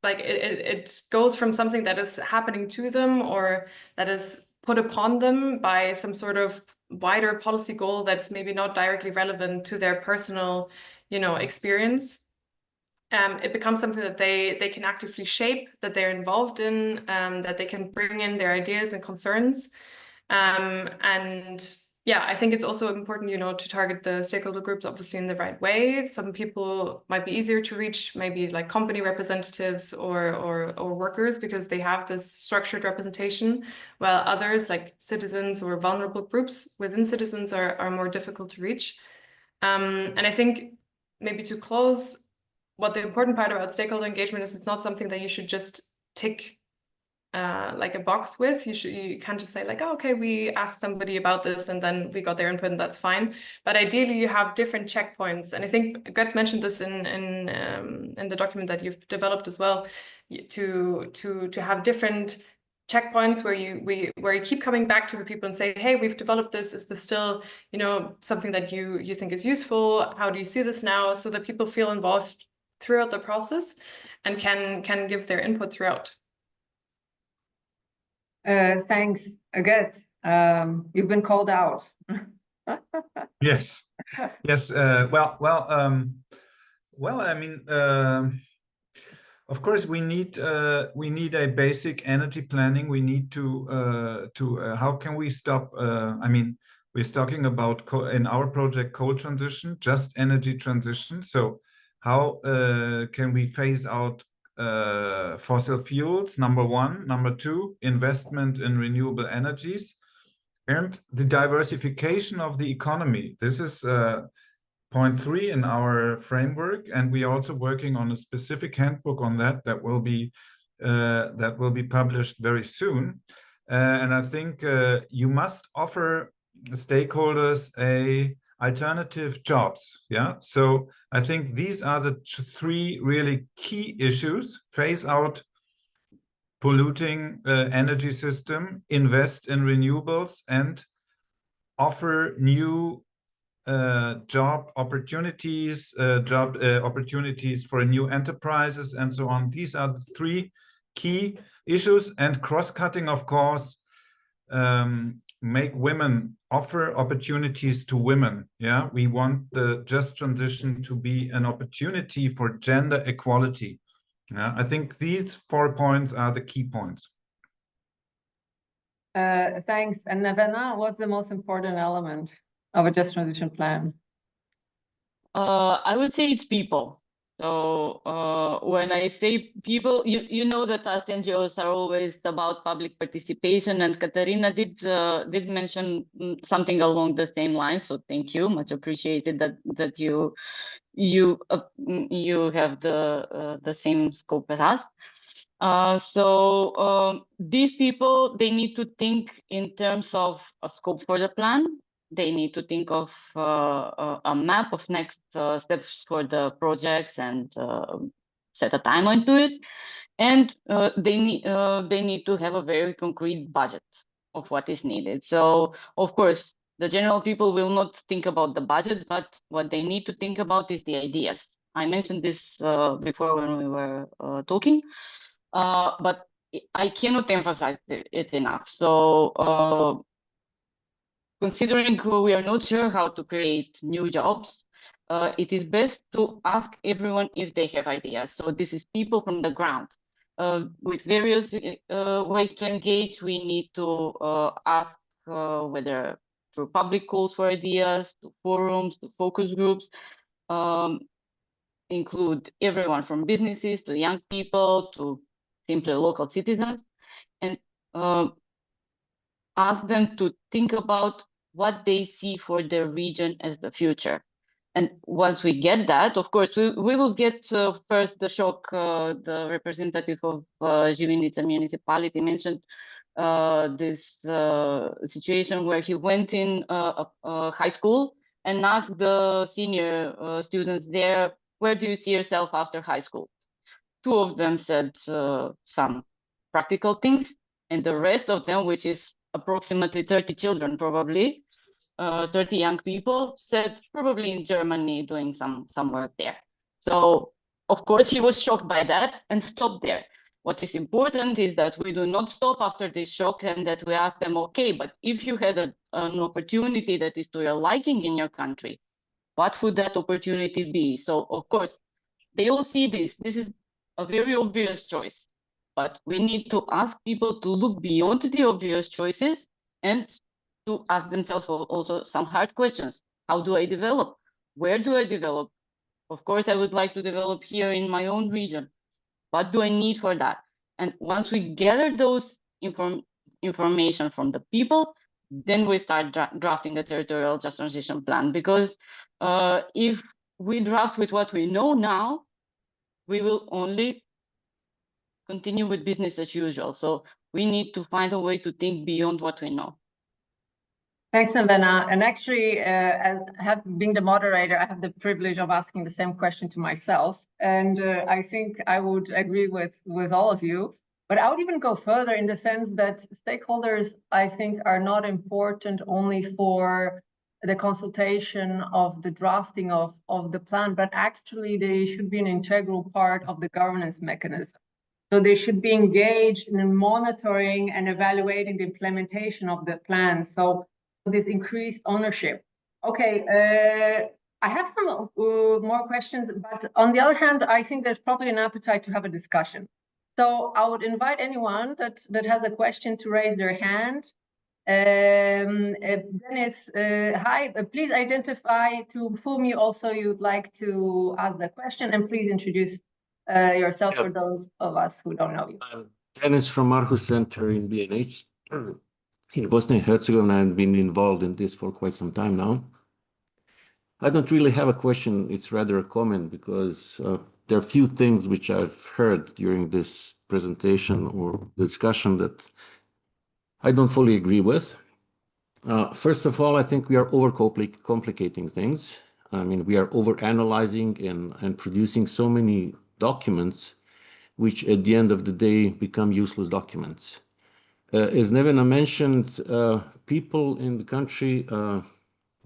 like, it goes from something that is happening to them or that is put upon them by some sort of wider policy goal that's maybe not directly relevant to their personal, you know, experience. It becomes something that they can actively shape, that they're involved in, that they can bring in their ideas and concerns. And yeah, I think it's also important, you know, to target the stakeholder groups obviously in the right way. Some people might be easier to reach, maybe like company representatives or workers, because they have this structured representation, while others like citizens or vulnerable groups within citizens are more difficult to reach. And I think maybe to close, what the important part about stakeholder engagement is, it's not something that you should just tick like a box with. You can't just say like, oh, okay, we asked somebody about this and then we got their input and that's fine. But ideally, you have different checkpoints, and I think Götz mentioned this in the document that you've developed as well, to have different checkpoints where you keep coming back to the people and say, hey, we've developed this. Is this still, you know, something that you think is useful? How do you see this now? So that people feel involved throughout the process and can give their input throughout. Thanks, Götz. You've been called out. Yes. Yes. Well, I mean, of course, we need a basic energy planning. We need to how can we stop? I mean, we're talking about in our project coal transition, just energy transition. So how can we phase out fossil fuels? Number one. Number two, investment in renewable energies, and the diversification of the economy. This is point 3 in our framework, and we are also working on a specific handbook on that will be published very soon. And I think you must offer stakeholders alternative jobs. Yeah. So I think these are the 3 really key issues: phase out polluting energy system, invest in renewables, and offer new job opportunities, opportunities for new enterprises, and so on. These are the 3 key issues, and cross-cutting, of course, make women, offer opportunities to women. Yeah, we want the just transition to be an opportunity for gender equality. Yeah, I think these 4 points are the key points. Thanks. And Nevena, what's the most important element of a just transition plan? I would say it's people. So when I say people, you know that us NGOs are always about public participation, and Katarina did mention something along the same lines. So thank you, much appreciated that you have the same scope as us. So these people, they need to think in terms of a scope for the plan. They need to think of a map of next steps for the projects and set a timeline to it. And they need to have a very concrete budget of what is needed. So of course, the general people will not think about the budget, but what they need to think about is the ideas. I mentioned this before when we were talking, but I cannot emphasize it enough. So considering we are not sure how to create new jobs, it is best to ask everyone if they have ideas. So this is people from the ground. With various ways to engage, we need to ask whether through public calls for ideas, to forums, to focus groups, include everyone from businesses to young people to simply local citizens, and ask them to think about what they see for their region as the future. And once we get that, of course, we will get first the shock. The representative of Živinica municipality mentioned this situation where he went in a high school and asked the senior students there, where do you see yourself after high school? 2 of them said some practical things, and the rest of them, which is approximately 30 children, probably 30 young people, said probably in Germany doing some work there. So of course he was shocked by that and stopped there. What is important is that we do not stop after this shock and that we ask them, okay, but if you had an opportunity that is to your liking in your country, what would that opportunity be? So of course they all see this. This is a very obvious choice, but we need to ask people to look beyond the obvious choices and to ask themselves also some hard questions. How do I develop? Where do I develop? Of course, I would like to develop here in my own region. What do I need for that? And once we gather those information from the people, then we start drafting the territorial just transition plan. Because if we draft with what we know now, we will only continue with business as usual. So we need to find a way to think beyond what we know. Thanks, Nevena. And actually, as being the moderator, I have the privilege of asking the same question to myself. And I think I would agree with all of you. But I would even go further in the sense that stakeholders, I think, are not important only for the consultation of the drafting of the plan, but actually they should be an integral part of the governance mechanism. So they should be engaged in monitoring and evaluating the implementation of the plan. So this increased ownership. Okay, I have some more questions, but on the other hand, I think there's probably an appetite to have a discussion. So I would invite anyone that has a question to raise their hand. Dennis, hi, please identify to whom you'd like to ask the question, and please introduce yourself for those of us who don't know you. I'm Dennis from Marhus Center in BNH. In Bosnia and Herzegovina, I've been involved in this for quite some time now. I don't really have a question, it's rather a comment, because there are a few things which I've heard during this presentation or discussion that I don't fully agree with. First of all, I think we are overcomplicating things. I mean, we are overanalyzing and producing so many documents which at the end of the day become useless documents. As Nevena mentioned, people in the country,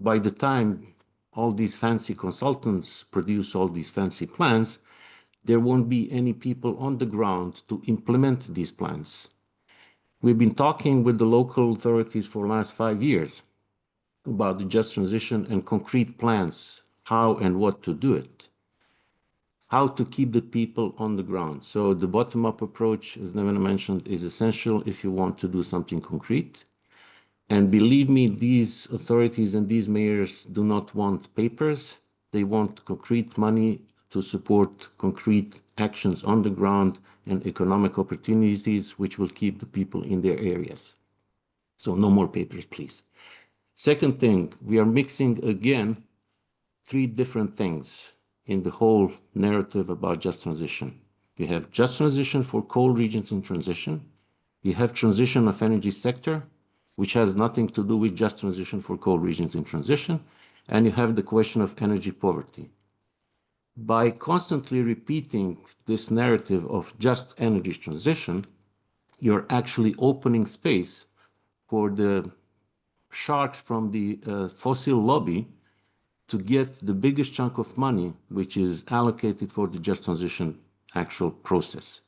by the time all these fancy consultants produce all these fancy plans, there won't be any people on the ground to implement these plans. We've been talking with the local authorities for the last 5 years about the just transition and concrete plans, how and what to do it, how to keep the people on the ground. So the bottom-up approach, as Nevena mentioned, is essential if you want to do something concrete. And believe me, these authorities and these mayors do not want papers. They want concrete money to support concrete actions on the ground and economic opportunities which will keep the people in their areas. So no more papers, please. Second thing, we are mixing again 3 different things in the whole narrative about just transition. We have just transition for coal regions in transition. We have transition of energy sector, which has nothing to do with just transition for coal regions in transition. And you have the question of energy poverty. By constantly repeating this narrative of just energy transition, you're actually opening space for the sharks from the fossil lobby to get the biggest chunk of money, which is allocated for the just transition actual process,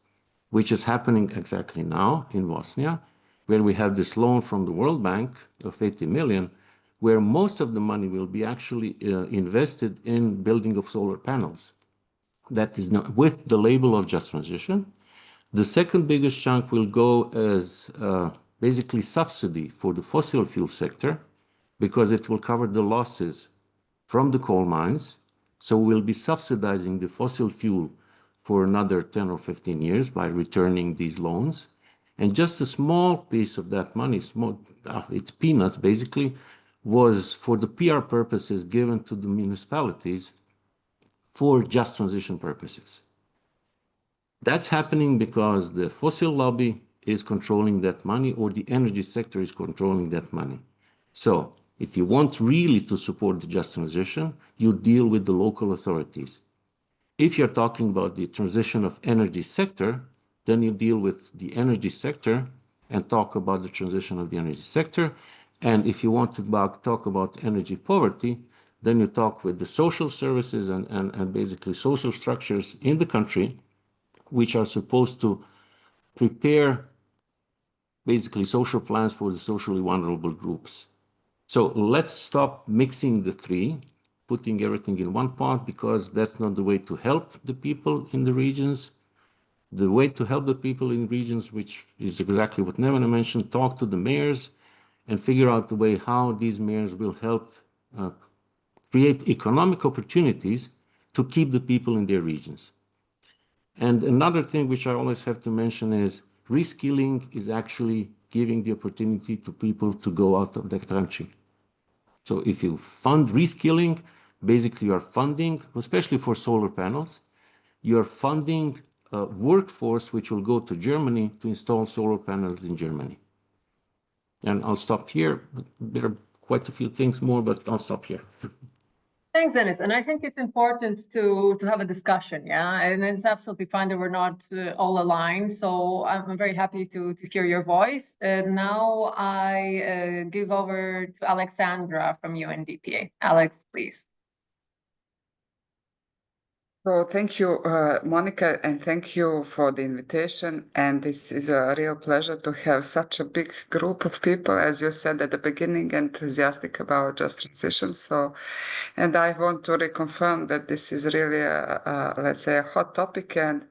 which is happening exactly now in Bosnia, where we have this loan from the World Bank of 80 million, where most of the money will be actually invested in building of solar panels. That is not with the label of just transition. The second biggest chunk will go as basically subsidy for the fossil fuel sector, because it will cover the losses from the coal mines. So we'll be subsidizing the fossil fuel for another 10 or 15 years by returning these loans. And just a small piece of that money, it's peanuts basically, was for the PR purposes given to the municipalities for just transition purposes. That's happening because the fossil lobby is controlling that money, or the energy sector is controlling that money. So if you want really to support the just transition, you deal with the local authorities. If you're talking about the transition of energy sector, then you deal with the energy sector and talk about the transition of the energy sector. And if you want to talk about energy poverty, then you talk with the social services and basically social structures in the country, which are supposed to prepare basically social plans for the socially vulnerable groups. So let's stop mixing the 3, putting everything in one pot, because that's not the way to help the people in the regions. The way to help the people in regions, which is exactly what Nevena mentioned, talk to the mayors and figure out the way how these mayors will help create economic opportunities to keep the people in their regions. And another thing which I always have to mention is reskilling is actually giving the opportunity to people to go out of that country. So if you fund reskilling, basically you are funding, especially for solar panels, you are funding workforce which will go to Germany to install solar panels in Germany. And I'll stop here. There are quite a few things more, but I'll stop here. Thanks, Dennis. And I think it's important to have a discussion, yeah? And it's absolutely fine that we're not all aligned. So I'm very happy to hear your voice. Now I give over to Alexandra from UNDPA. Alex, please. So thank you, Monica, and thank you for the invitation. And this is a real pleasure to have such a big group of people, as you said at the beginning, enthusiastic about just transition. So, and I want to reconfirm that this is really let's say, a hot topic, and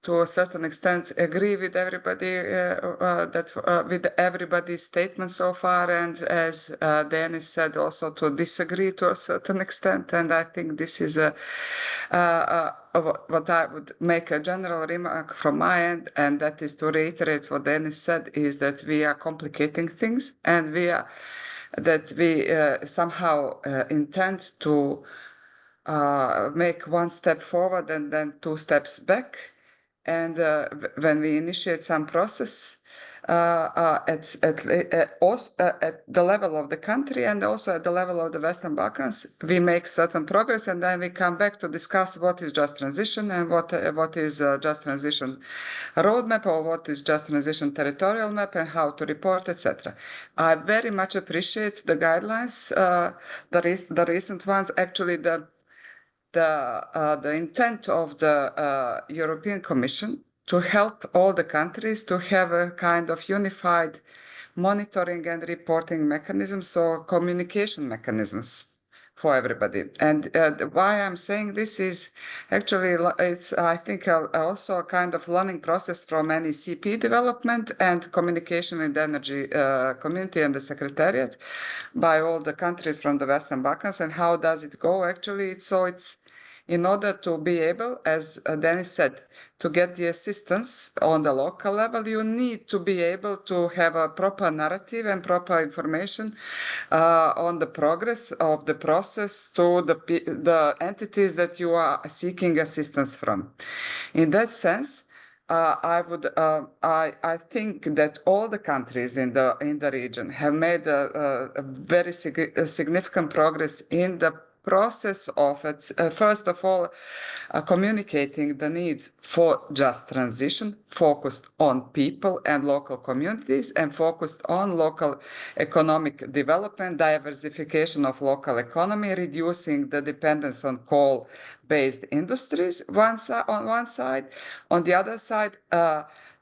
to a certain extent agree with everybody with everybody's statement so far, and as Dennis said, also to disagree to a certain extent. And I think this is what I would make a general remark from my end, and that is to reiterate what Dennis said, is that we are complicating things, and we somehow intend to make one step forward and then two steps back. And when we initiate some process at the level of the country and also at the level of the Western Balkans, we make certain progress, and then we come back to discuss what is just transition and what is just transition roadmap, or what is just transition territorial map, and how to report, etc. I very much appreciate the guidelines, the recent ones. Actually, the intent of the European Commission to help all the countries to have a kind of unified monitoring and reporting mechanisms, or communication mechanisms for everybody. And why I'm saying this is actually, it's, I think, also a kind of learning process from NECP development and communication in the energy community and the secretariat by all the countries from the Western Balkans. And how does it go actually? It's in order to be able, as Dennis said, to get the assistance on the local level, you need to be able to have a proper narrative and proper information on the progress of the process to the entities that you are seeking assistance from. In that sense, I think that all the countries in the region have made a very significant progress in the process of first of all, communicating the needs for just transition, focused on people and local communities, and focused on local economic development, diversification of local economy, reducing the dependence on coal-based industries on one side. On the other side,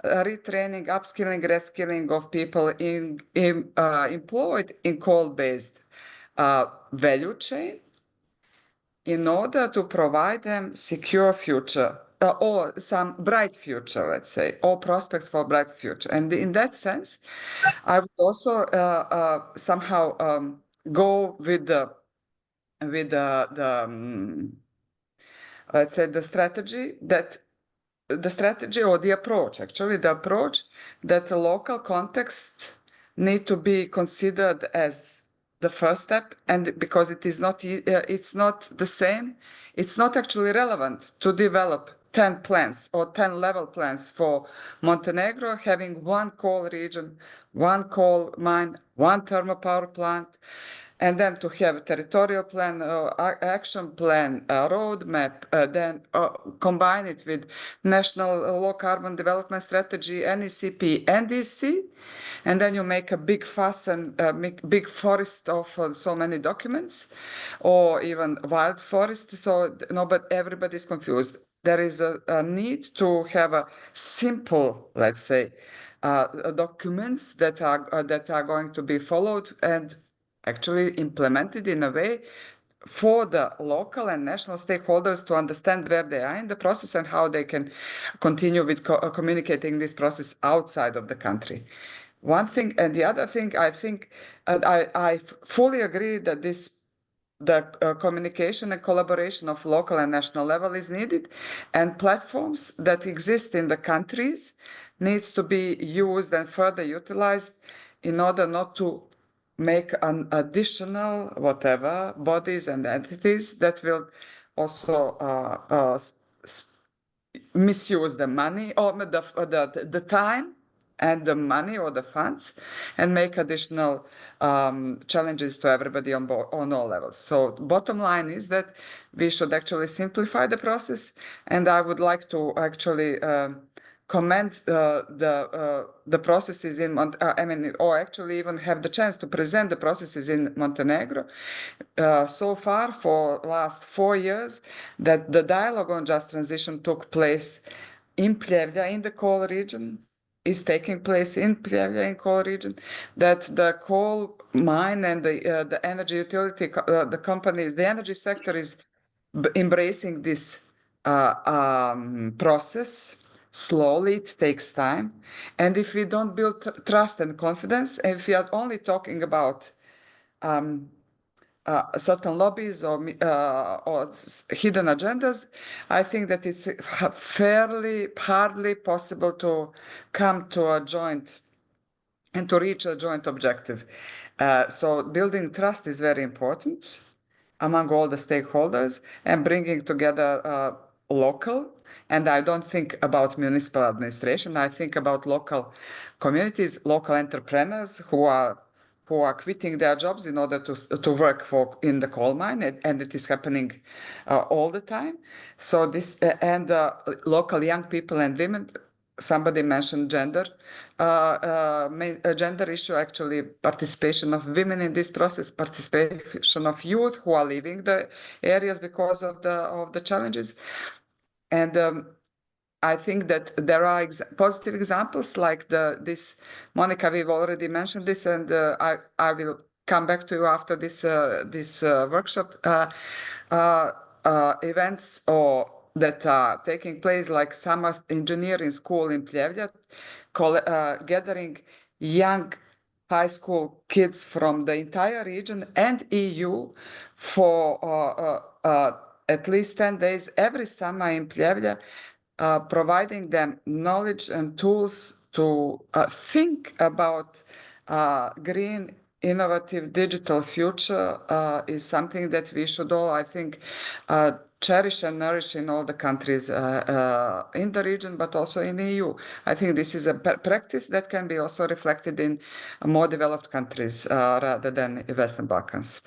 retraining, upskilling, reskilling of people employed in coal-based value chain, in order to provide them secure future, or some bright future, let's say, or prospects for bright future. And in that sense, I would also somehow go with the let's say the strategy or the approach, actually the approach that the local context need to be considered as the first step, and because it's not the same, it's not actually relevant to develop 10 plans or 10 level plans for Montenegro, having one coal region, one coal mine, one thermal power plant, and then to have a territorial plan, action plan, a roadmap, then combine it with National Low Carbon Development Strategy, NECP, NDC, and then you make a big fuss and make big forest of so many documents, or even wild forest. So no, but everybody's confused. There is a need to have a simple, let's say, documents that are going to be followed and actually implemented in a way for the local and national stakeholders to understand where they are in the process and how they can continue with communicating this process outside of the country. One thing, and the other thing, I think, I fully agree that the communication and collaboration of local and national level is needed, and platforms that exist in the countries needs to be used and further utilized in order not to make an additional bodies and entities that will also misuse the money or the time and the money or the funds, and make additional challenges to everybody on all levels. So bottom line is that we should actually simplify the process, and I would like to actually comment the processes in or actually even have the chance to present the processes in Montenegro. So far, for last 4 years, that the dialogue on just transition took place in Pljevlja, in the coal region, is taking place in Pljevlja, in coal region, that the coal mine and the energy utility, the companies, the energy sector is embracing this process. Slowly, it takes time. And if we don't build trust and confidence, and if we are only talking about certain lobbies or hidden agendas, I think that it's fairly hardly possible to come to a joint and to reach a joint objective. So building trust is very important among all the stakeholders, and bringing together local, and I don't think about municipal administration, I think about local communities, local entrepreneurs who are quitting their jobs in order to work in the coal mine, and it is happening all the time. So this and local young people and women. Somebody mentioned gender issue, actually participation of women in this process, participation of youth who are leaving the areas because of the challenges. And I think that there are positive examples like this. Monica, we've already mentioned this, and I will come back to you after this workshop. Events that are taking place, like summer engineering school in Pljevlja, gathering young high school kids from the entire region and EU for at least 10 days every summer in Pljevlja, providing them knowledge and tools to think about green, innovative digital future is something that we should all, I think, cherish and nourish in all the countries in the region, but also in the EU. I think this is a practice that can be also reflected in more developed countries rather than Western Balkans.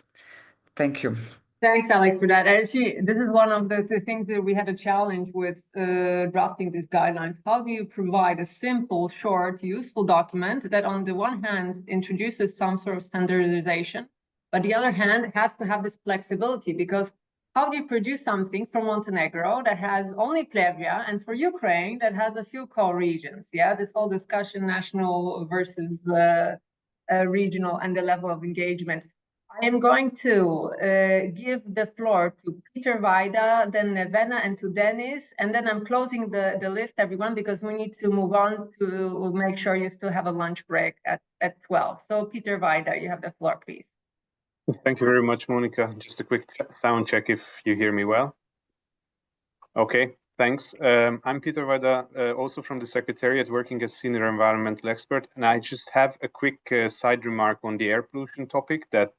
Thank you. Thanks, Alex, for that. Actually, this is one of the things that we had a challenge with drafting these guidelines. How do you provide a simple, short, useful document that on the one hand introduces some sort of standardization, but the other hand has to have this flexibility? Because how do you produce something for Montenegro that has only Pljevlja, and for Ukraine that has a few co-regions? Yeah, this whole discussion, national versus regional, and the level of engagement. I am going to give the floor to Peter Vaida, then Nevena, and to Dennis, and then I'm closing the list, everyone, because we need to move on to make sure you still have a lunch break at 12. So Peter Vaida, you have the floor, please. Thank you very much, Monica. Just a quick sound check if you hear me well. Okay, thanks. I'm Peter Vaida, also from the Secretariat, working as Senior Environmental Expert. And I just have a quick side remark on the air pollution topic that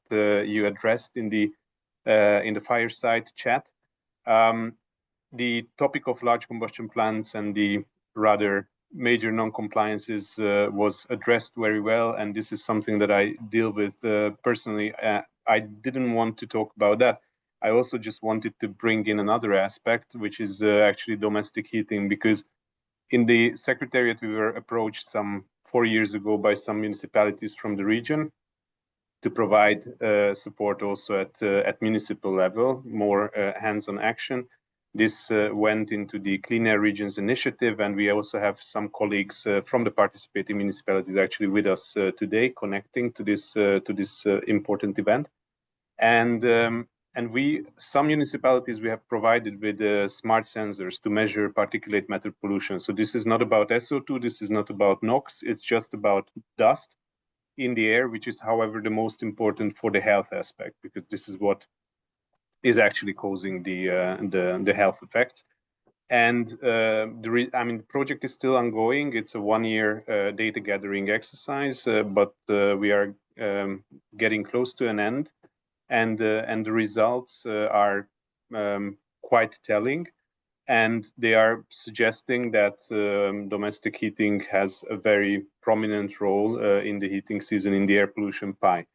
you addressed in the fireside chat. The topic of large combustion plants and the rather major non-compliances was addressed very well. And this is something that I deal with personally. I didn't want to talk about that. I also just wanted to bring in another aspect, which is actually domestic heating, because in the Secretariat, we were approached some 4 years ago by some municipalities from the region to provide support also at municipal level, more hands-on action. This went into the Clean Air Regions Initiative, and we also have some colleagues from the participating municipalities actually with us today, connecting to this important event. And some municipalities, we have provided with smart sensors to measure particulate matter pollution. So this is not about SO2, this is not about NOx, it's just about dust in the air, which is, however, the most important for the health aspect, because this is what is actually causing the health effects. And the project is still ongoing. It's a 1-year data gathering exercise, but we are getting close to an end. And the results are quite telling. And they are suggesting that domestic heating has a very prominent role in the heating season in the air pollution pie.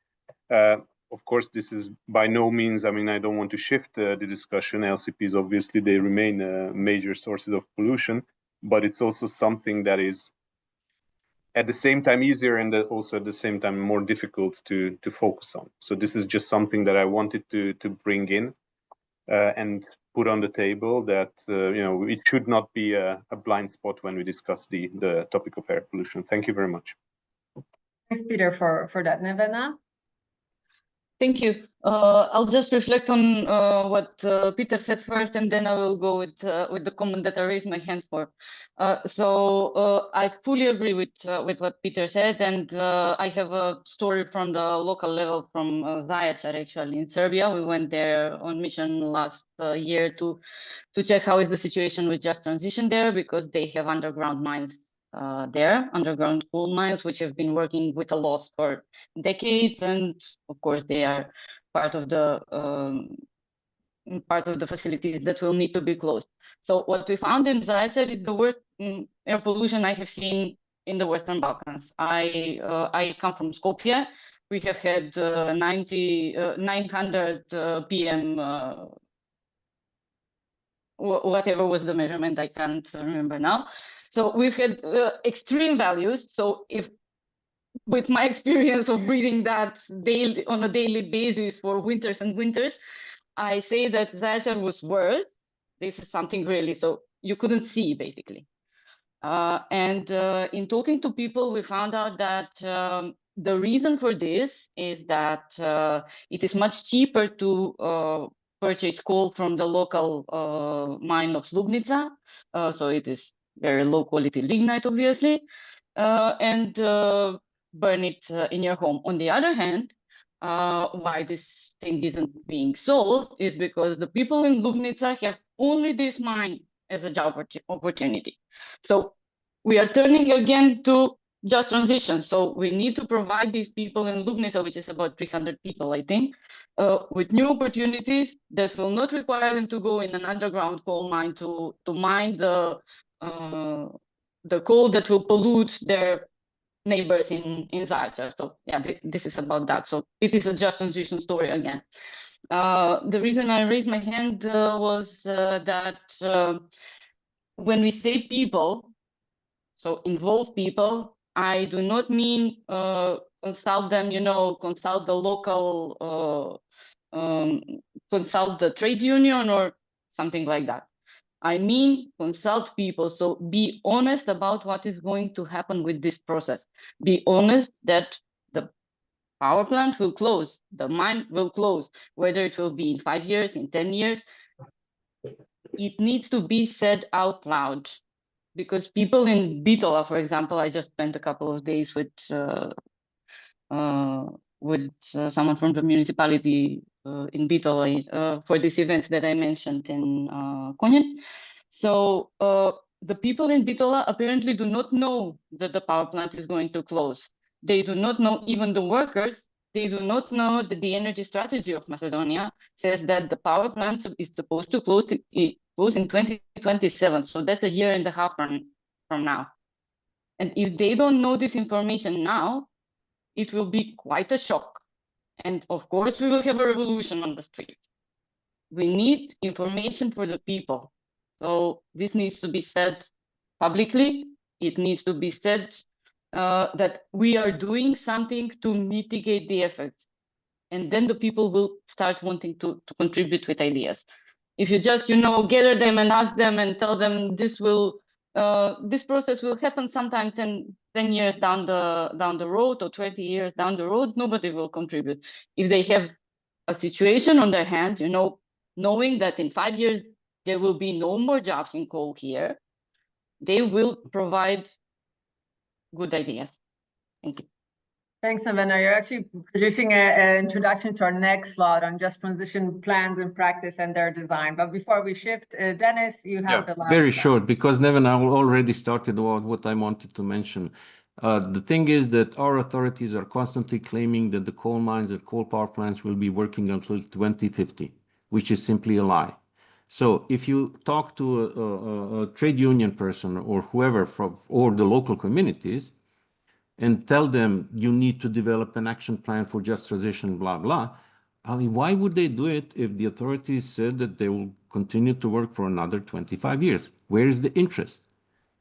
Of course, this is by no means, I mean, I don't want to shift the discussion. LCPs, obviously, they remain major sources of pollution, but it's also something that is at the same time easier and also at the same time more difficult to focus on. So this is just something that I wanted to bring in and put on the table, that you know, it should not be a blind spot when we discuss the topic of air pollution. Thank you very much. Thanks, Peter, for that. Nevena? Thank you. I'll just reflect on what Peter said first, and then I will go with the comment that I raised my hand for. So I fully agree with what Peter said, and I have a story from the local level from Zaječar, actually, in Serbia. We went there on mission last year to check how is the situation with just transition there, because they have underground mines there, underground coal mines, which have been working with a loss for decades, and of course they are part of the facilities that will need to be closed. So what we found in Zaječar is the worst air pollution I have seen in the Western Balkans. I come from Skopje. We have had 900 PM. Whatever was the measurement, I can't remember now. So we've had extreme values. So if, with my experience of breathing that daily on a daily basis for winters and winters, I say that Zaječar was worse. This is something really, so you couldn't see basically. And in talking to people, we found out that the reason for this is that it is much cheaper to purchase coal from the local mine of Slugnica. So it is very low quality lignite, obviously, and burn it in your home. On the other hand, why this thing isn't being solved is because the people in Slugnica have only this mine as a job opportunity. So we are turning again to just transition. So we need to provide these people in Slugnica, which is about 300 people, I think, with new opportunities that will not require them to go in an underground coal mine to mine the coal that will pollute their neighbors in Zaječar. So yeah, this is about that. So it is a just transition story again. The reason I raised my hand was that when we say people, so involve people, I do not mean consult them, you know, consult the local, consult the trade union or something like that. I mean, consult people. So be honest about what is going to happen with this process. Be honest that the power plant will close, the mine will close, whether it will be in 5 years, in 10 years. It needs to be said out loud, because people in Bitola, for example, I just spent a couple of days with someone from the municipality in Bitola for this event that I mentioned in Konjen. So the people in Bitola apparently do not know that the power plant is going to close. They do not know, even the workers, they do not know that the energy strategy of Macedonia says that the power plant is supposed to close in 2027. So that's a year and a half from now. And if they don't know this information now, it will be quite a shock. And of course, we will have a revolution on the streets. We need information for the people. So this needs to be said publicly. It needs to be said that we are doing something to mitigate the effects. And then the people will start wanting to contribute with ideas. If you just, you know, gather them and ask them and tell them this process will happen sometime 10 years down the road or 20 years down the road, nobody will contribute. If they have a situation on their hands, you know, knowing that in 5 years there will be no more jobs in coal here, they will provide good ideas. Thank you. Thanks, Nevena. You're actually producing an introduction to our next slide on just transition plans in practice and their design. But before we shift, Dennis, you have the last very slide. short, because Nevena already started what I wanted to mention. The thing is that our authorities are constantly claiming that the coal mines and coal power plants will be working until 2050, which is simply a lie. So if you talk to a trade union person or whoever from, or the local communities, and tell them you need to develop an action plan for just transition, blah, blah. I mean, why would they do it if the authorities said that they will continue to work for another 25 years? Where is the interest?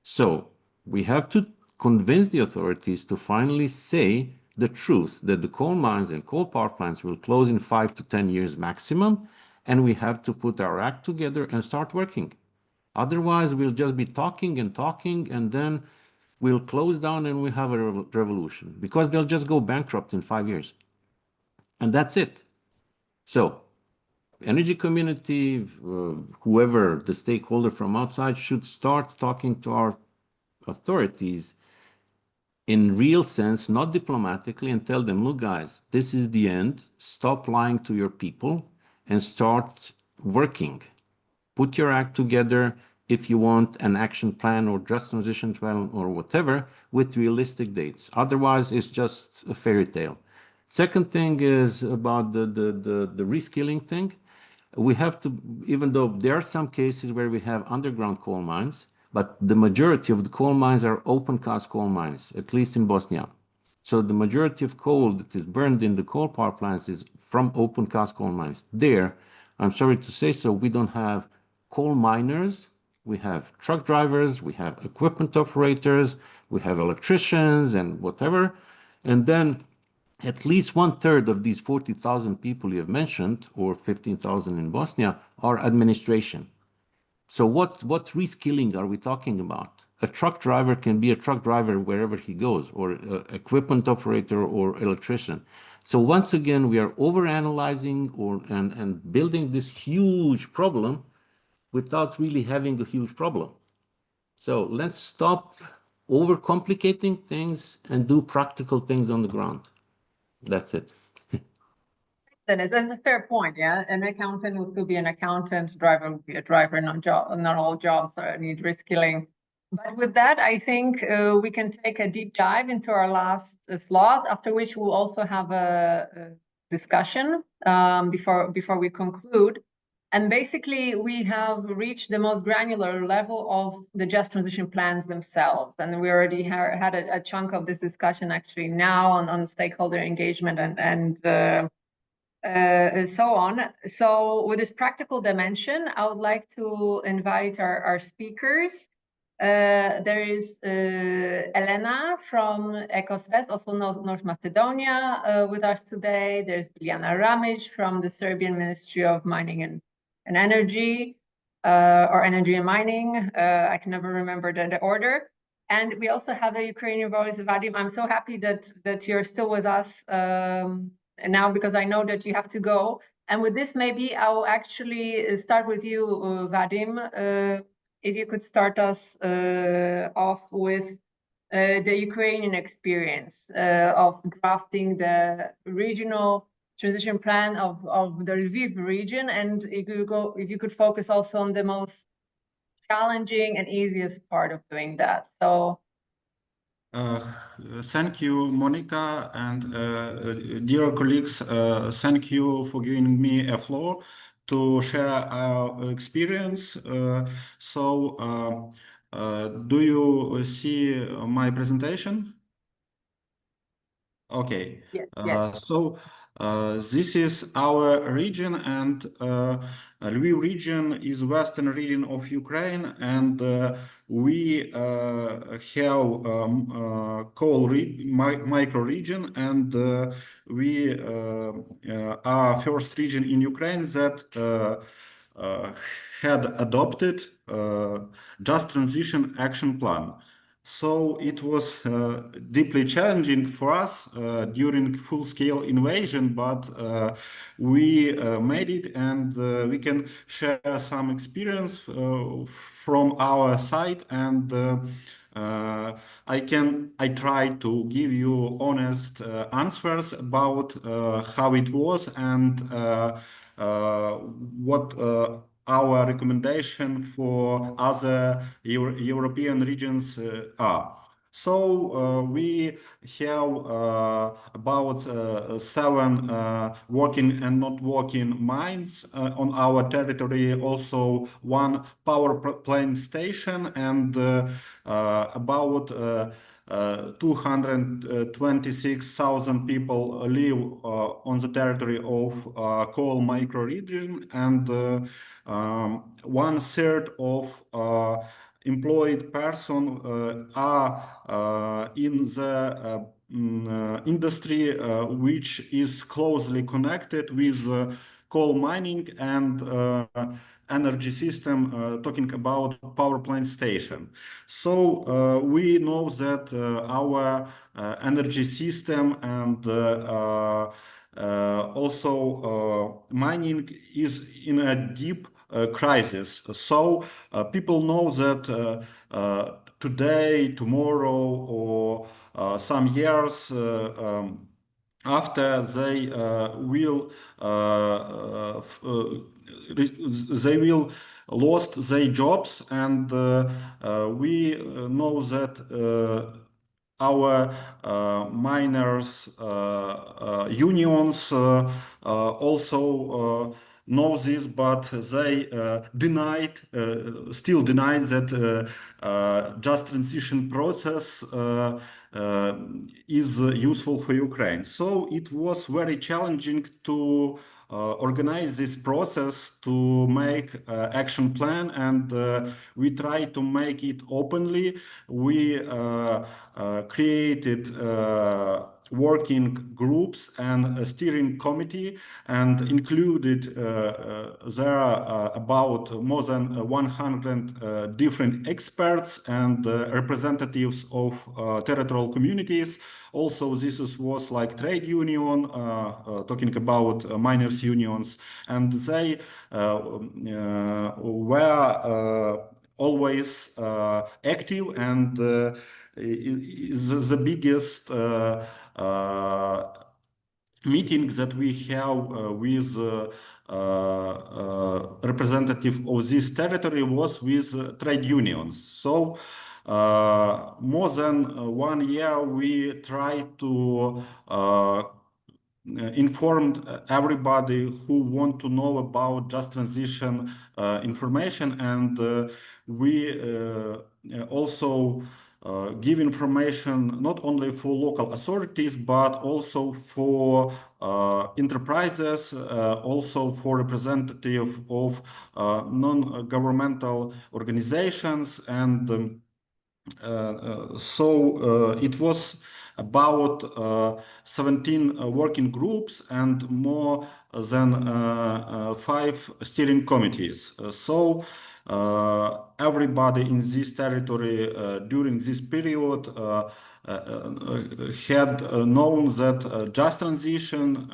So we have to convince the authorities to finally say the truth, that the coal mines and coal power plants will close in 5 to 10 years maximum, and we have to put our act together and start working. Otherwise, we'll just be talking, and then we'll close down and we have a revolution, because they'll just go bankrupt in 5 years. And that's it. So energy community, whoever the stakeholder from outside, should start talking to our authorities in real sense, not diplomatically, and tell them, look guys, this is the end. Stop lying to your people and start working. Put your act together if you want an action plan or just transition plan or whatever with realistic dates. Otherwise, it's just a fairy tale. Second thing is about the reskilling thing. We have to, even though there are some cases where we have underground coal mines, but the majority of the coal mines are open cast coal mines, at least in Bosnia. So the majority of coal that is burned in the coal power plants is from open cast coal mines. There, I'm sorry to say so, we don't have coal miners, we have truck drivers, we have equipment operators, we have electricians and whatever. And then at least 1/3 of these 40,000 people you have mentioned, or 15,000 in Bosnia, are administration. So what reskilling are we talking about? A truck driver can be a truck driver wherever he goes, or equipment operator or electrician. So once again, we are overanalyzing and building this huge problem without really having a huge problem. So let's stop overcomplicating things and do practical things on the ground. That's it. That's a fair point, yeah. An accountant will still be an accountant, driver will be a driver, not all jobs need reskilling. But with that, I think we can take a deep dive into our last slot, after which we'll also have a discussion before we conclude. And basically, we have reached the most granular level of the just transition plans themselves. And we already had a chunk of this discussion actually now on stakeholder engagement and so on. So with this practical dimension, I would like to invite our speakers. There is Elena from ECOSES, also North Macedonia, with us today. There's Biljana Ramic from the Serbian Ministry of Mining and Energy, or Energy and Mining. I can never remember the order. And we also have a Ukrainian voice, Vadim. I'm so happy that you're still with us now, because I know that you have to go. And with this, maybe I'll actually start with you, Vadim. If you could start us off with the Ukrainian experience of drafting the regional transition plan of the Lviv region, and if you could focus also on the most challenging and easiest part of doing that. So. Thank you, Monica, and dear colleagues, thank you for giving me a floor to share our experience. Do you see my presentation? Okay. Yes. This is our region, and Lviv region is western region of Ukraine, and we have coal micro region, and we are first region in Ukraine that had adopted just transition action plan. So it was deeply challenging for us during full-scale invasion, but we made it, and we can share some experience from our side, and I try to give you honest answers about how it was and what our recommendation for other European regions are. So we have about 7 working and not working mines on our territory, also 1 power plant station, and about 226,000 people live on the territory of coal microregion, and 1/3 of employed person are in the industry which is closely connected with coal mining and energy system, talking about power plant station. So we know that our energy system and also mining is in a deep crisis. So people know that today, tomorrow, or some years after, they will lost their jobs, and we know that our miners unions also know this, but they still deny that just transition process is useful for Ukraine. So it was very challenging to organize this process, to make action plan, and we try to make it openly. We created working groups and a steering committee, and included there are about more than 100 different experts and representatives of territorial communities. Also, this was like trade union, talking about miners unions, and they were always active, and is the biggest meeting that we have with representative of this territory was with trade unions. So more than 1 year we try to informed everybody who want to know about just transition information, and we also give information not only for local authorities but also for enterprises, also for representative of non-governmental organizations, and so it was about 17 working groups and more than 5 steering committees. So everybody in this territory during this period had known that just transition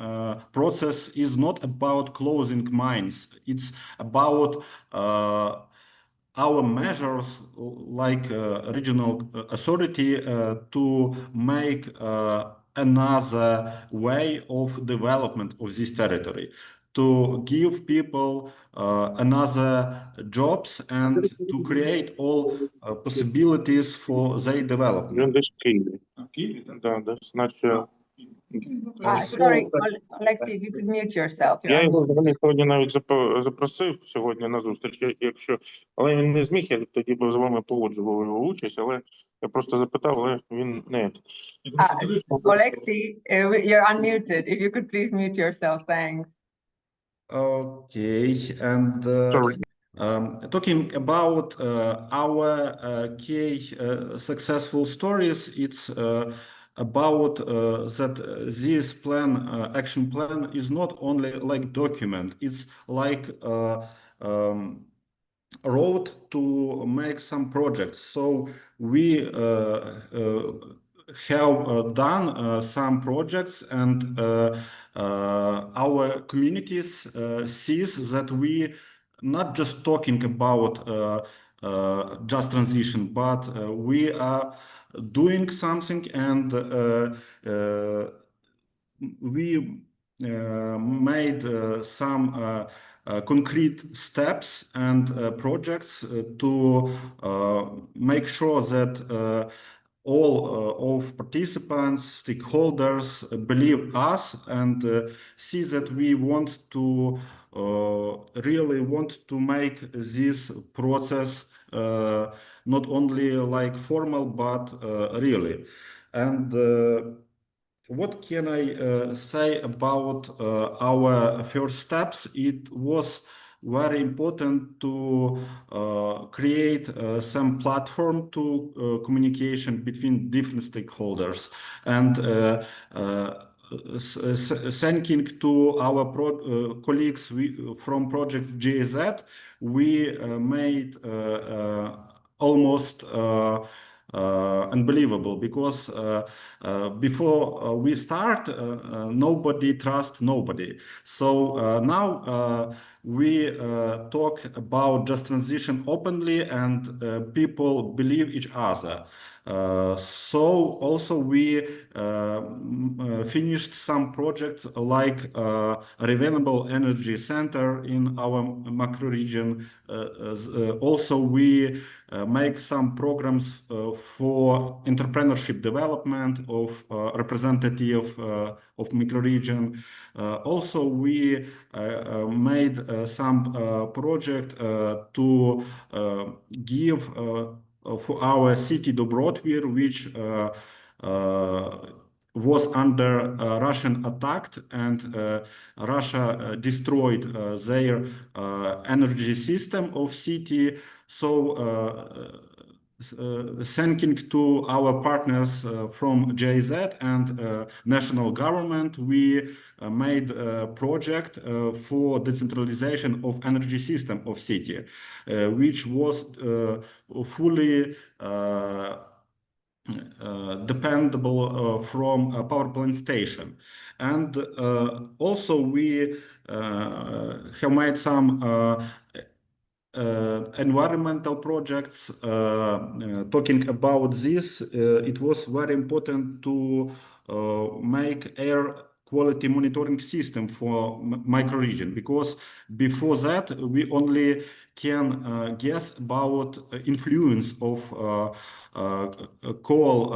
process is not about closing mines. It's about our measures, like regional authority, to make another way of development of this territory, to give people another jobs, and to create all possibilities for their development. Sorry, Alexei, if you could mute yourself. You're Я його unmuted. взагалі сьогодні навіть запросив сьогодні на зустріч, якщо, але він не зміг, я тоді б з вами погоджував його участь, але я просто запитав, але він не. Alexei, you're unmuted. If you could please mute yourself, thanks. Okay, and talking about our key successful stories, it's about that this plan, action plan, is not only like document, it's like road to make some projects. So we have done some projects, and our communities sees that we not just talking about just transition, but we are doing something, and we made some concrete steps and projects to make sure that all of participants, stakeholders believe us and see that we want to really want to make this process not only like formal but really. And what can I say about our first steps? It was very important to create some platform to communication between different stakeholders and thanking to our colleagues from project GIZ, we made almost unbelievable because before we start, nobody trusts nobody. So now we talk about just transition openly and people believe each other. So also we finished some projects like renewable energy center in our macro region. Also we make some programs for entrepreneurship development of representative of microregion. Also we made some project to give for our city Dobrotvir, which was under Russian attack, and Russia destroyed their energy system of city. So thanking to our partners from GIZ and national government, we made a project for decentralization of energy system of city, which was fully dependable from a power plant station. And also we have made some environmental projects. Talking about this, it was very important to make air quality monitoring system for microregion, because before that we only can guess about influence of coal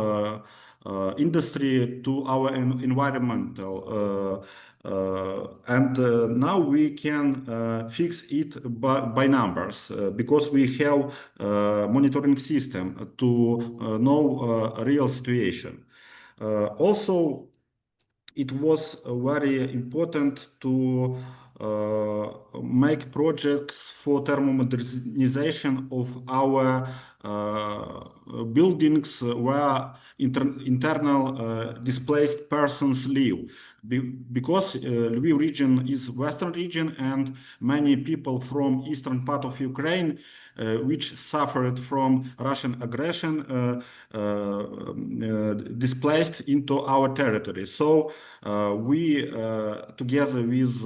industry to our environmental and now we can fix it by numbers because we have monitoring system to know real situation. Also, it was very important to make projects for thermomodernization of our buildings where internal displaced persons live. Because Lviv region is western region and many people from eastern part of Ukraine which suffered from Russian aggression displaced into our territory. So we, together with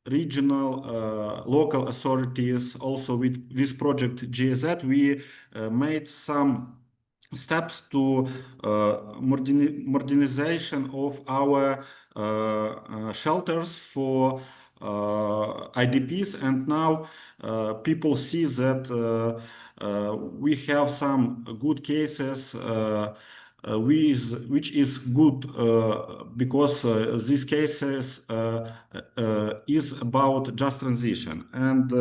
regional local authorities, also with this project GIZ, we made some steps to modernization of our shelters for IDPs, and now people see that we have some good cases which is good because these cases is about just transition. And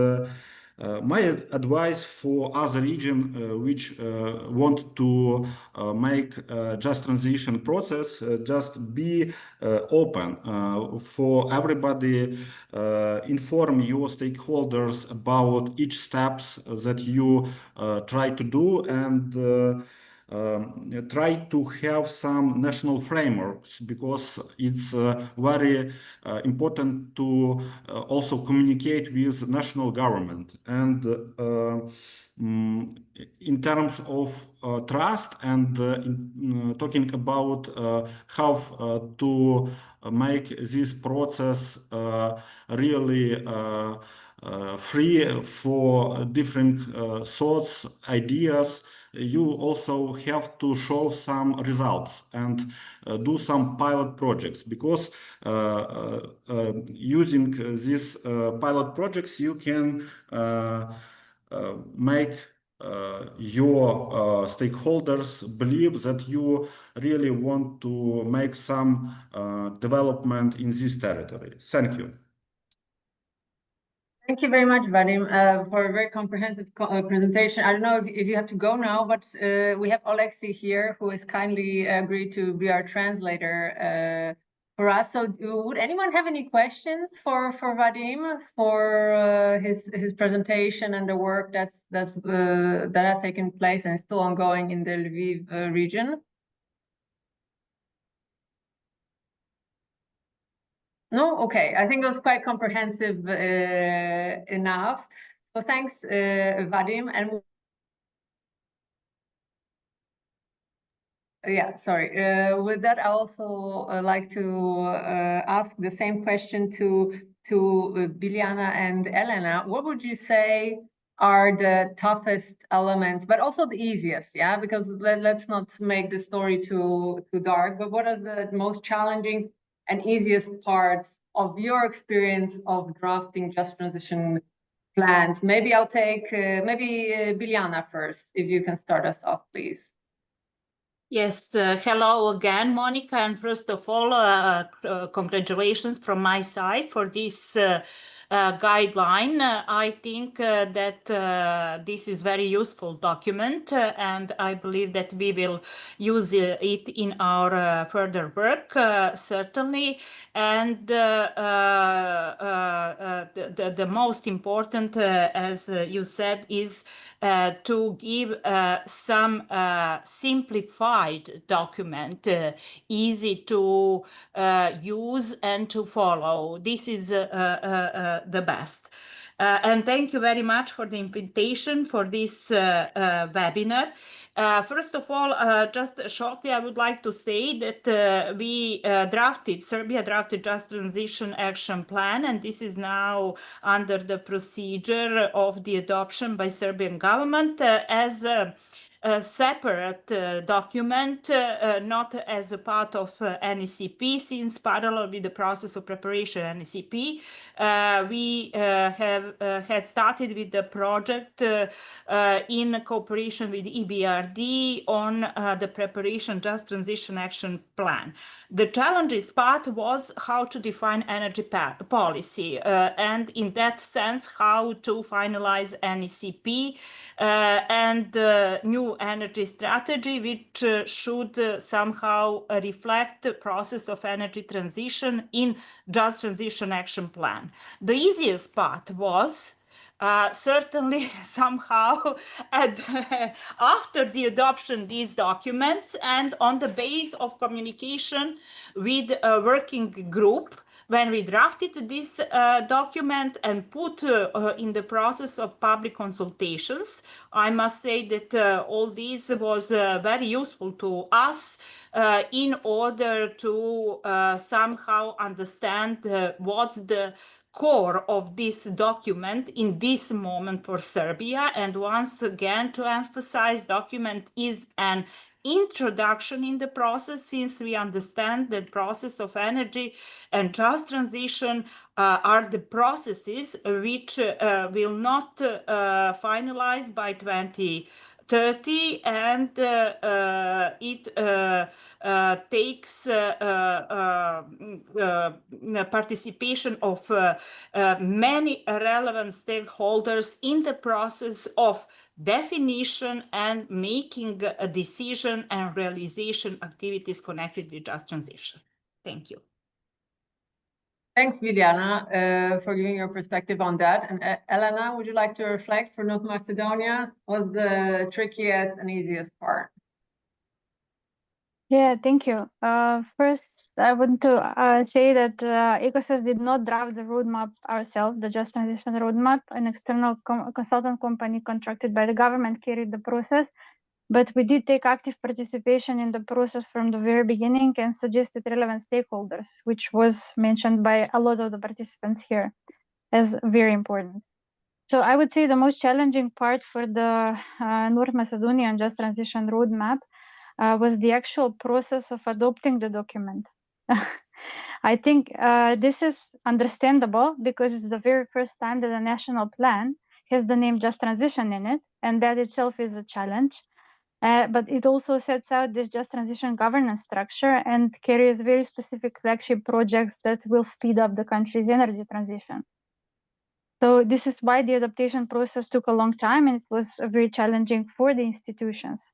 my advice for other region which want to make just transition process, just be open for everybody, inform your stakeholders about each steps that you try to do, and try to have some national frameworks, because it's very important to also communicate with national government. And in terms of trust and talking about how to make this process really free for different thoughts, ideas, you also have to show some results and do some pilot projects, because using these pilot projects you can make your stakeholders believe that you really want to make some development in this territory. Thank you. Thank you very much, Vadim, for a very comprehensive presentation. I don't know if you have to go now, but we have Alexei here, who has kindly agreed to be our translator for us. So would anyone have any questions for Vadim for his presentation and the work that has taken place and is still ongoing in the Lviv region? No? Okay, I think it was quite comprehensive enough. So thanks, Vadim. And yeah, sorry. With that, I also like to ask the same question to Biljana and Elena. What would you say are the toughest elements, but also the easiest? Yeah, because let's not make the story too dark. But what are the most challenging and easiest parts of your experience of drafting just transition plans? Maybe I'll take Biljana first, if you can start us off, please. Yes, hello again, Monica. And first of all, congratulations from my side for this guideline. I think that this is very useful document, and I believe that we will use it in our further work, certainly. And the most important, as you said, is to give some simplified document, easy to use and to follow. This is the best. And thank you very much for the invitation for this webinar. First of all, just shortly, I would like to say that Serbia drafted Just Transition Action Plan, and this is now under the procedure of the adoption by Serbian government as a separate document, not as a part of NECP, since parallel with the process of preparation NECP, we had started with the project in cooperation with EBRD on the preparation Just Transition Action Plan. The challenges part was how to define energy policy, and in that sense, how to finalize NECP and new energy strategy, which should somehow reflect the process of energy transition in Just Transition Action Plan. The easiest part was certainly somehow after the adoption of these documents and on the base of communication with a working group, when we drafted this document and put in the process of public consultations. I must say that all this was very useful to us in order to somehow understand what's the core of this document in this moment for Serbia. And once again, to emphasize, document is an introduction in the process, since we understand that process of energy and just transition are the processes which will not finalize by 2030, and it takes participation of many relevant stakeholders in the process of definition and making a decision and realization activities connected with just transition. Thank you. Thanks, Biljana, for giving your perspective on that. And Elena, would you like to reflect for North Macedonia? What was the trickiest and easiest part? Yeah, thank you. First, I want to say that EcoSys did not draft the roadmap ourselves, the Just Transition roadmap. An external consultant company contracted by the government carried the process, but we did take active participation in the process from the very beginning and suggested relevant stakeholders, which was mentioned by a lot of the participants here as very important. So I would say the most challenging part for the North Macedonian Just Transition roadmap was the actual process of adopting the document. I think this is understandable because it's the very first time that a national plan has the name Just Transition in it, and that itself is a challenge. But it also sets out this just transition governance structure and carries very specific flagship projects that will speed up the country's energy transition. So this is why the adaptation process took a long time, and it was very challenging for the institutions.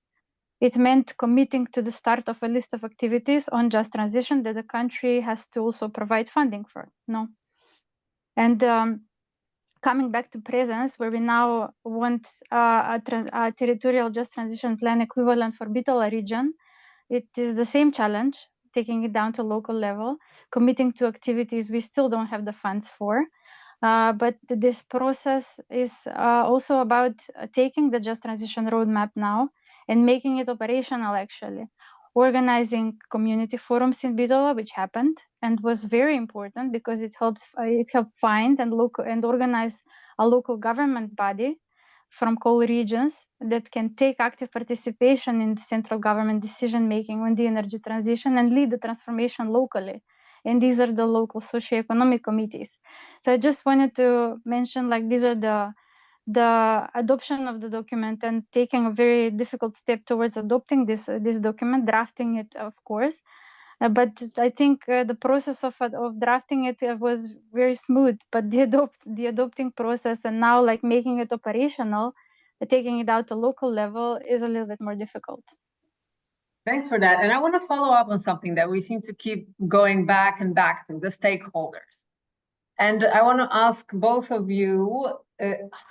It meant committing to the start of a list of activities on just transition that the country has to also provide funding for. No. And coming back to presence, where we now want a territorial just transition plan equivalent for Bitola region, it is the same challenge, taking it down to local level, committing to activities we still don't have the funds for. But this process is also about taking the just transition roadmap now and making it operational, actually. Organizing community forums in Bitola, which happened and was very important because it helped find and organize a local government body from coal regions that can take active participation in the central government decision making on the energy transition and lead the transformation locally. And these are the local socioeconomic committees. So I just wanted to mention, like, these are the adoption of the document and taking a very difficult step towards adopting this document, drafting it, of course. But I think the process of drafting it was very smooth, but the adopting process and now like making it operational, taking it out to local level is a little bit more difficult. Thanks for that. And I want to follow up on something that we seem to keep going back and back to, the stakeholders. And I want to ask both of you,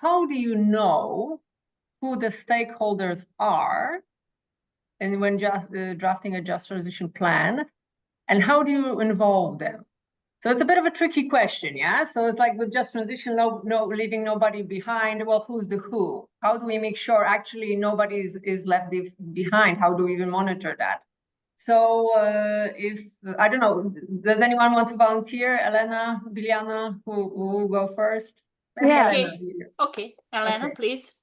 how do you know who the stakeholders are and when drafting a just transition plan, and how do you involve them? So it's a bit of a tricky question, yeah? So it's like with just transition, no leaving nobody behind. Well, who's the who? How do we make sure actually nobody is left behind? How do we even monitor that? So if, I don't know, does anyone want to volunteer? Elena, Biljana, who will go first? Maybe Yeah. Elena. Okay, Elena, Okay. please.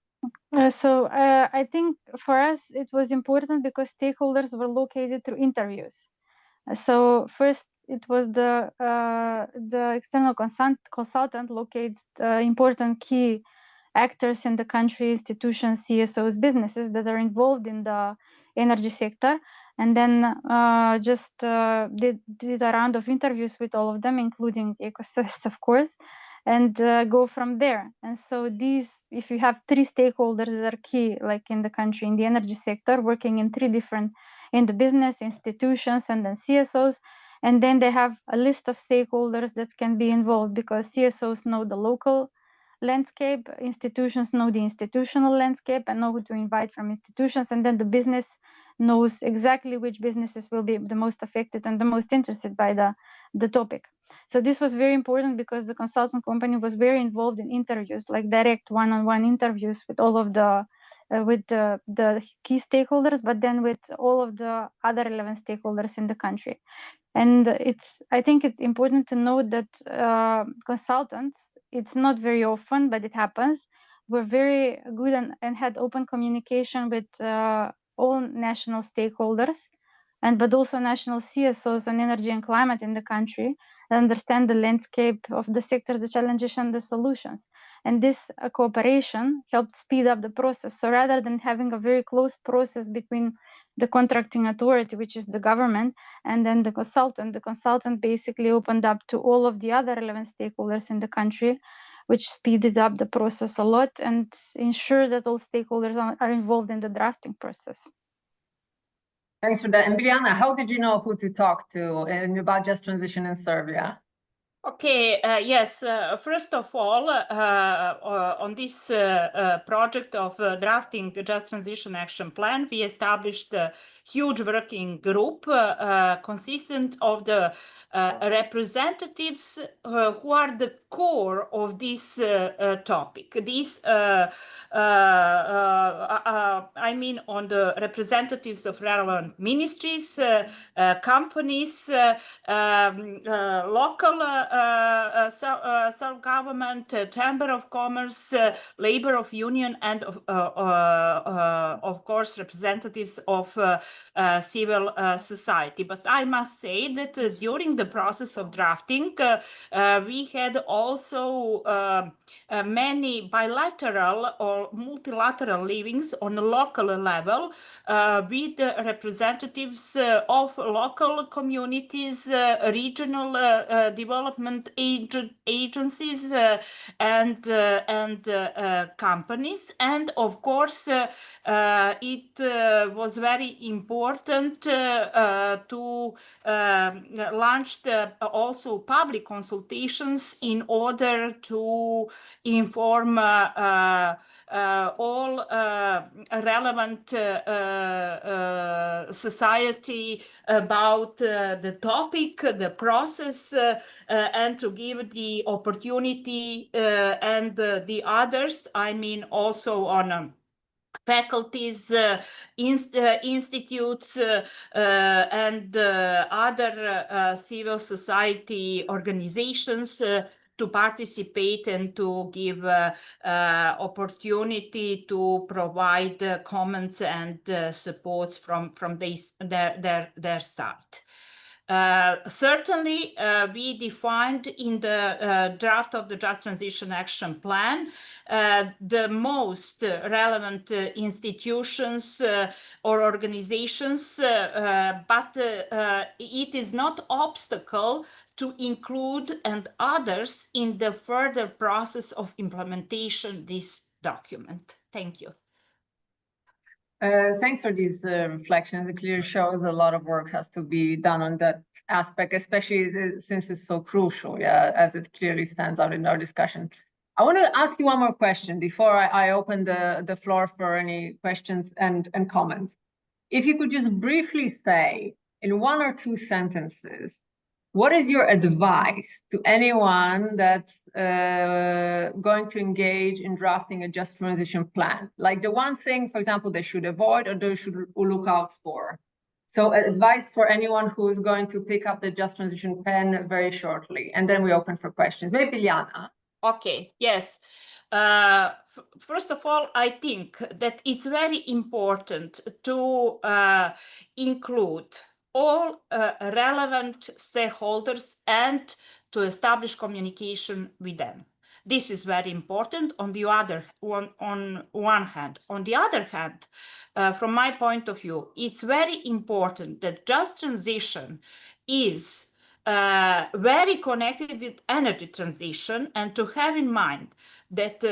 So I think for us, it was important because stakeholders were located through interviews. So first, it was the external consultant locates important key actors in the country, institutions, CSOs, businesses that are involved in the energy sector, and then just did a round of interviews with all of them, including Ecosys, of course, and go from there. And so these, if you have 3 stakeholders that are key, like in the country, in the energy sector, working in 3 different, in the business, institutions, and then CSOs, and then they have a list of stakeholders that can be involved because CSOs know the local landscape, institutions know the institutional landscape and know who to invite from institutions, and then the business knows exactly which businesses will be the most affected and the most interested by the topic. So this was very important because the consultant company was very involved in interviews, like direct one-on-one interviews with all of the key stakeholders, but then with all of the other relevant stakeholders in the country. And I think it's important to note that consultants, it's not very often, but it happens, were very good and had open communication with all national stakeholders, but also national CSOs on energy and climate in the country, and understand the landscape of the sector, the challenges and the solutions. And this cooperation helped speed up the process. So rather than having a very close process between the contracting authority, which is the government, and then the consultant basically opened up to all of the other relevant stakeholders in the country, which speeded up the process a lot and ensured that all stakeholders are involved in the drafting process. Thanks for that. And Biljana, how did you know who to talk to about just transition in Serbia? Okay, yes, first of all, on this project of drafting the Just Transition Action Plan, we established a huge working group consistent of the representatives who are the core of this topic. This, I mean, on the representatives of relevant ministries, companies, local self-government, Chamber of Commerce, Labor of Union, and of course representatives of civil society. But I must say that during the process of drafting, we had also many bilateral or multilateral meetings on a local level with representatives of local communities, regional development agencies, and companies. And of course, it was very important to launch also public consultations in order to inform all relevant society about the topic, the process, and to give the opportunity and the others, I mean also on faculties, institutes, and other civil society organizations to participate and to give opportunity to provide comments and supports from their side. Certainly, we defined in the draft of the Just Transition Action Plan the most relevant institutions or organizations, but it is not obstacle to include and others in the further process of implementation this document. Thank you. Thanks for these reflections. It clearly shows a lot of work has to be done on that aspect, especially since it's so crucial, yeah, as it clearly stands out in our discussion. I want to ask you one more question before I open the floor for any questions and comments. If you could just briefly say in 1 or 2 sentences, what is your advice to anyone that's going to engage in drafting a just transition plan? Like the one thing, for example, they should avoid or they should look out for. So advice for anyone who is going to pick up the just transition pen very shortly. And then we open for questions. Maybe Liana. Okay, yes. First of all, I think that it's very important to include all relevant stakeholders and to establish communication with them. This is very important on the other on one hand. On the other hand, from my point of view, it's very important that just transition is very connected with energy transition, and to have in mind that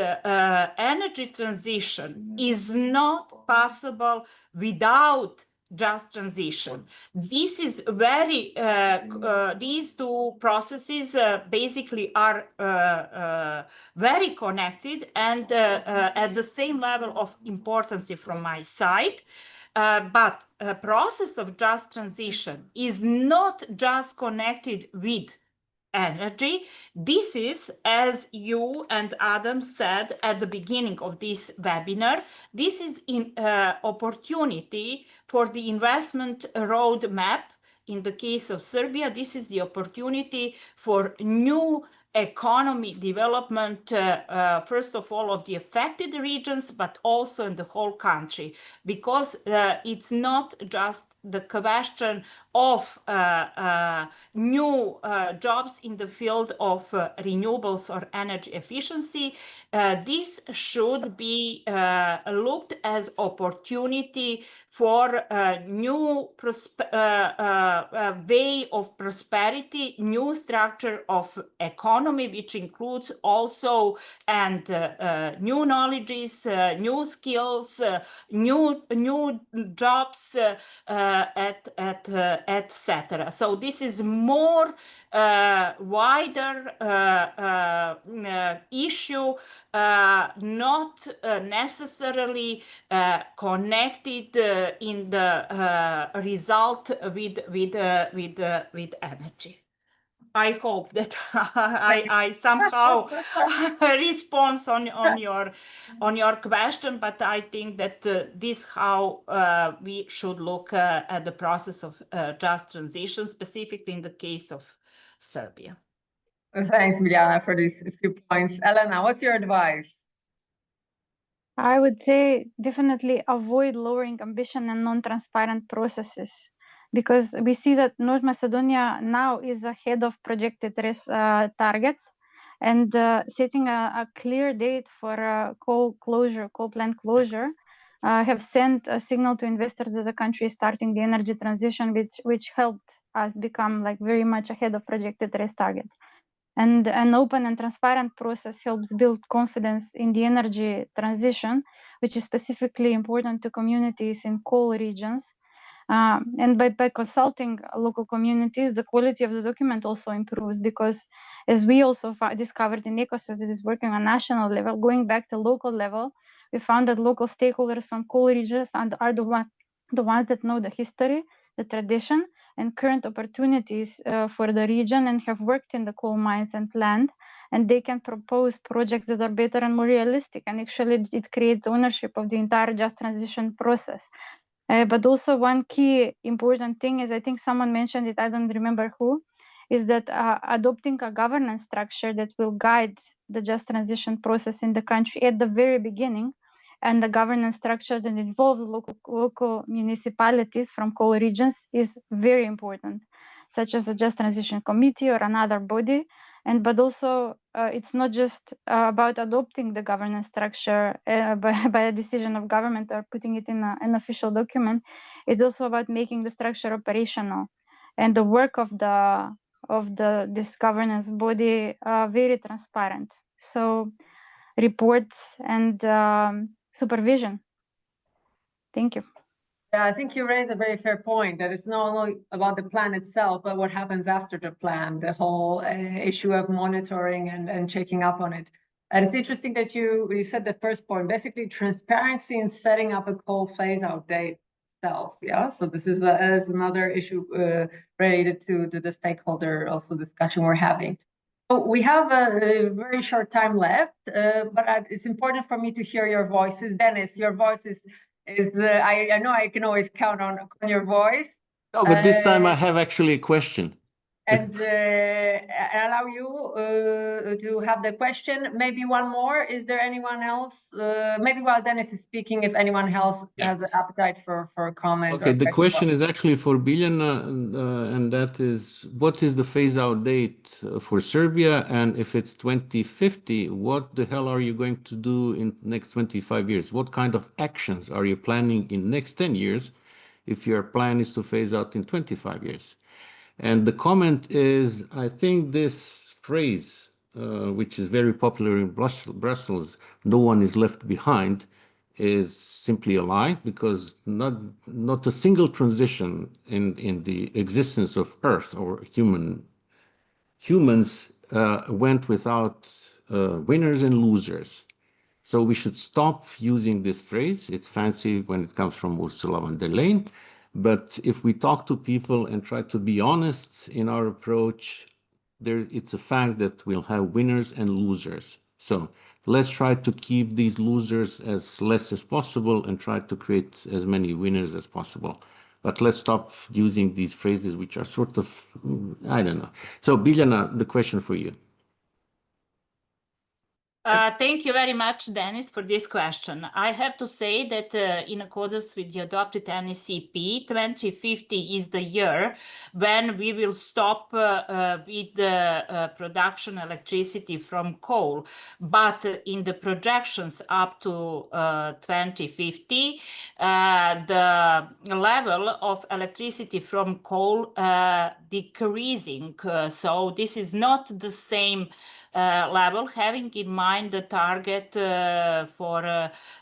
energy transition is not possible without just transition. This is very, these two processes basically are very connected and at the same level of importance from my side. But a process of just transition is not just connected with energy. This is, as you and Adam said at the beginning of this webinar, this is an opportunity for the investment roadmap. In the case of Serbia, this is the opportunity for new economy development, first of all, of the affected regions, but also in the whole country, because it's not just the question of new jobs in the field of renewables or energy efficiency. This should be looked as opportunity for a new way of prosperity, new structure of economy, which includes also and new knowledges, new skills, new jobs, etc. So this is more wider issue, not necessarily connected in the result with energy. I hope that I somehow respond on your question, but I think that this how we should look at the process of just transition, specifically in the case of Serbia. Thanks, Biljana, for these few points. Elena, what's your advice? I would say definitely avoid lowering ambition and non-transparent processes, because we see that North Macedonia now is ahead of projected targets, and setting a clear date for coal plant closure have sent a signal to investors that the country is starting the energy transition, which helped us become like very much ahead of projected targets. And an open and transparent process helps build confidence in the energy transition, which is specifically important to communities in coal regions. And by consulting local communities, the quality of the document also improves, because as we also discovered in ECOSOS, this is working on national level, going back to local level, we found that local stakeholders from coal regions are the ones that know the history, the tradition, and current opportunities for the region, and have worked in the coal mines and land, and they can propose projects that are better and more realistic, and actually it creates ownership of the entire just transition process. But also one key important thing is, I think someone mentioned it, I don't remember who, is that adopting a governance structure that will guide the just transition process in the country at the very beginning, and the governance structure that involves local municipalities from coal regions is very important, such as a just transition committee or another body. But also it's not just about adopting the governance structure by a decision of government or putting it in an official document. It's also about making the structure operational and the work of this governance body very transparent. So reports and supervision. Thank you. Yeah, I think you raised a very fair point, that it's not only about the plan itself, but what happens after the plan, the whole issue of monitoring and checking up on it. And it's interesting that you said the first point, basically transparency in setting up a coal phase out date itself. Yeah, so this is another issue related to the stakeholder also discussion we're having. So we have a very short time left, but it's important for me to hear your voices. Dennis, your voice is I know I can always count on your voice. No, but this time I have actually a question. And allow you to have the question. Maybe one more. Is there anyone else? Maybe while Dennis is speaking, if anyone else has an appetite for comment. Okay, the question is actually for Biljana, and that is, what is the phase-out date for Serbia? And if it's 2050, what the hell are you going to do in the next 25 years? What kind of actions are you planning in next 10 years if your plan is to phase out in 25 years? And the comment is, I think this phrase, which is very popular in Brussels, no one is left behind, is simply a lie, because not a single transition in the existence of Earth or humans went without winners and losers. So we should stop using this phrase. It's fancy when it comes from Ursula von der Leyen. But if we talk to people and try to be honest in our approach, it's a fact that we'll have winners and losers. So let's try to keep these losers as less as possible and try to create as many winners as possible. But let's stop using these phrases, which are sort of, I don't know. So Biljana, the question for you. Thank you very much, Dennis, for this question. I have to say that in accordance with the adopted NECP, 2050 is the year when we will stop with the production electricity from coal. But in the projections up to 2050, the level of electricity from coal decreasing. So this is not the same level, having in mind the target for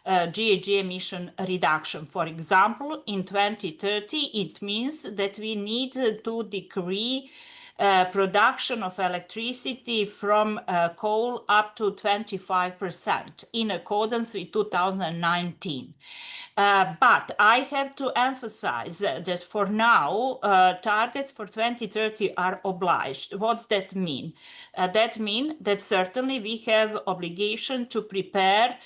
GHG emission reduction. For example, in 2030, it means that we need to decrease production of electricity from coal up to 25% in accordance with 2019. But I have to emphasize that for now, targets for 2030 are obliged. What's that mean? That means that certainly we have obligation to prepare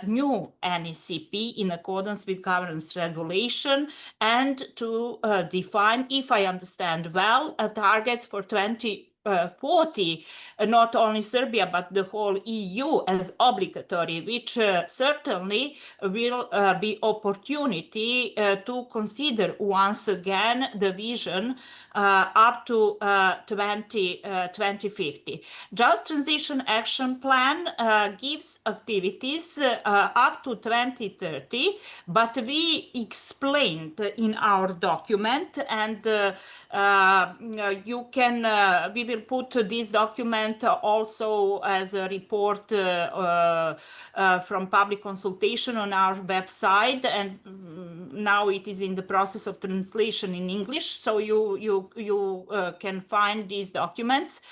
new NECP in accordance with governance regulation and to define, if I understand well, targets for 2050 2040, not only Serbia, but the whole EU as obligatory, which certainly will be opportunity to consider once again the vision up to 2050. Just Transition Action Plan gives activities up to 2030, but we explained in our document, and we will put this document also as a report from public consultation on our website, and now it is in the process of translation in English, so you can find these documents.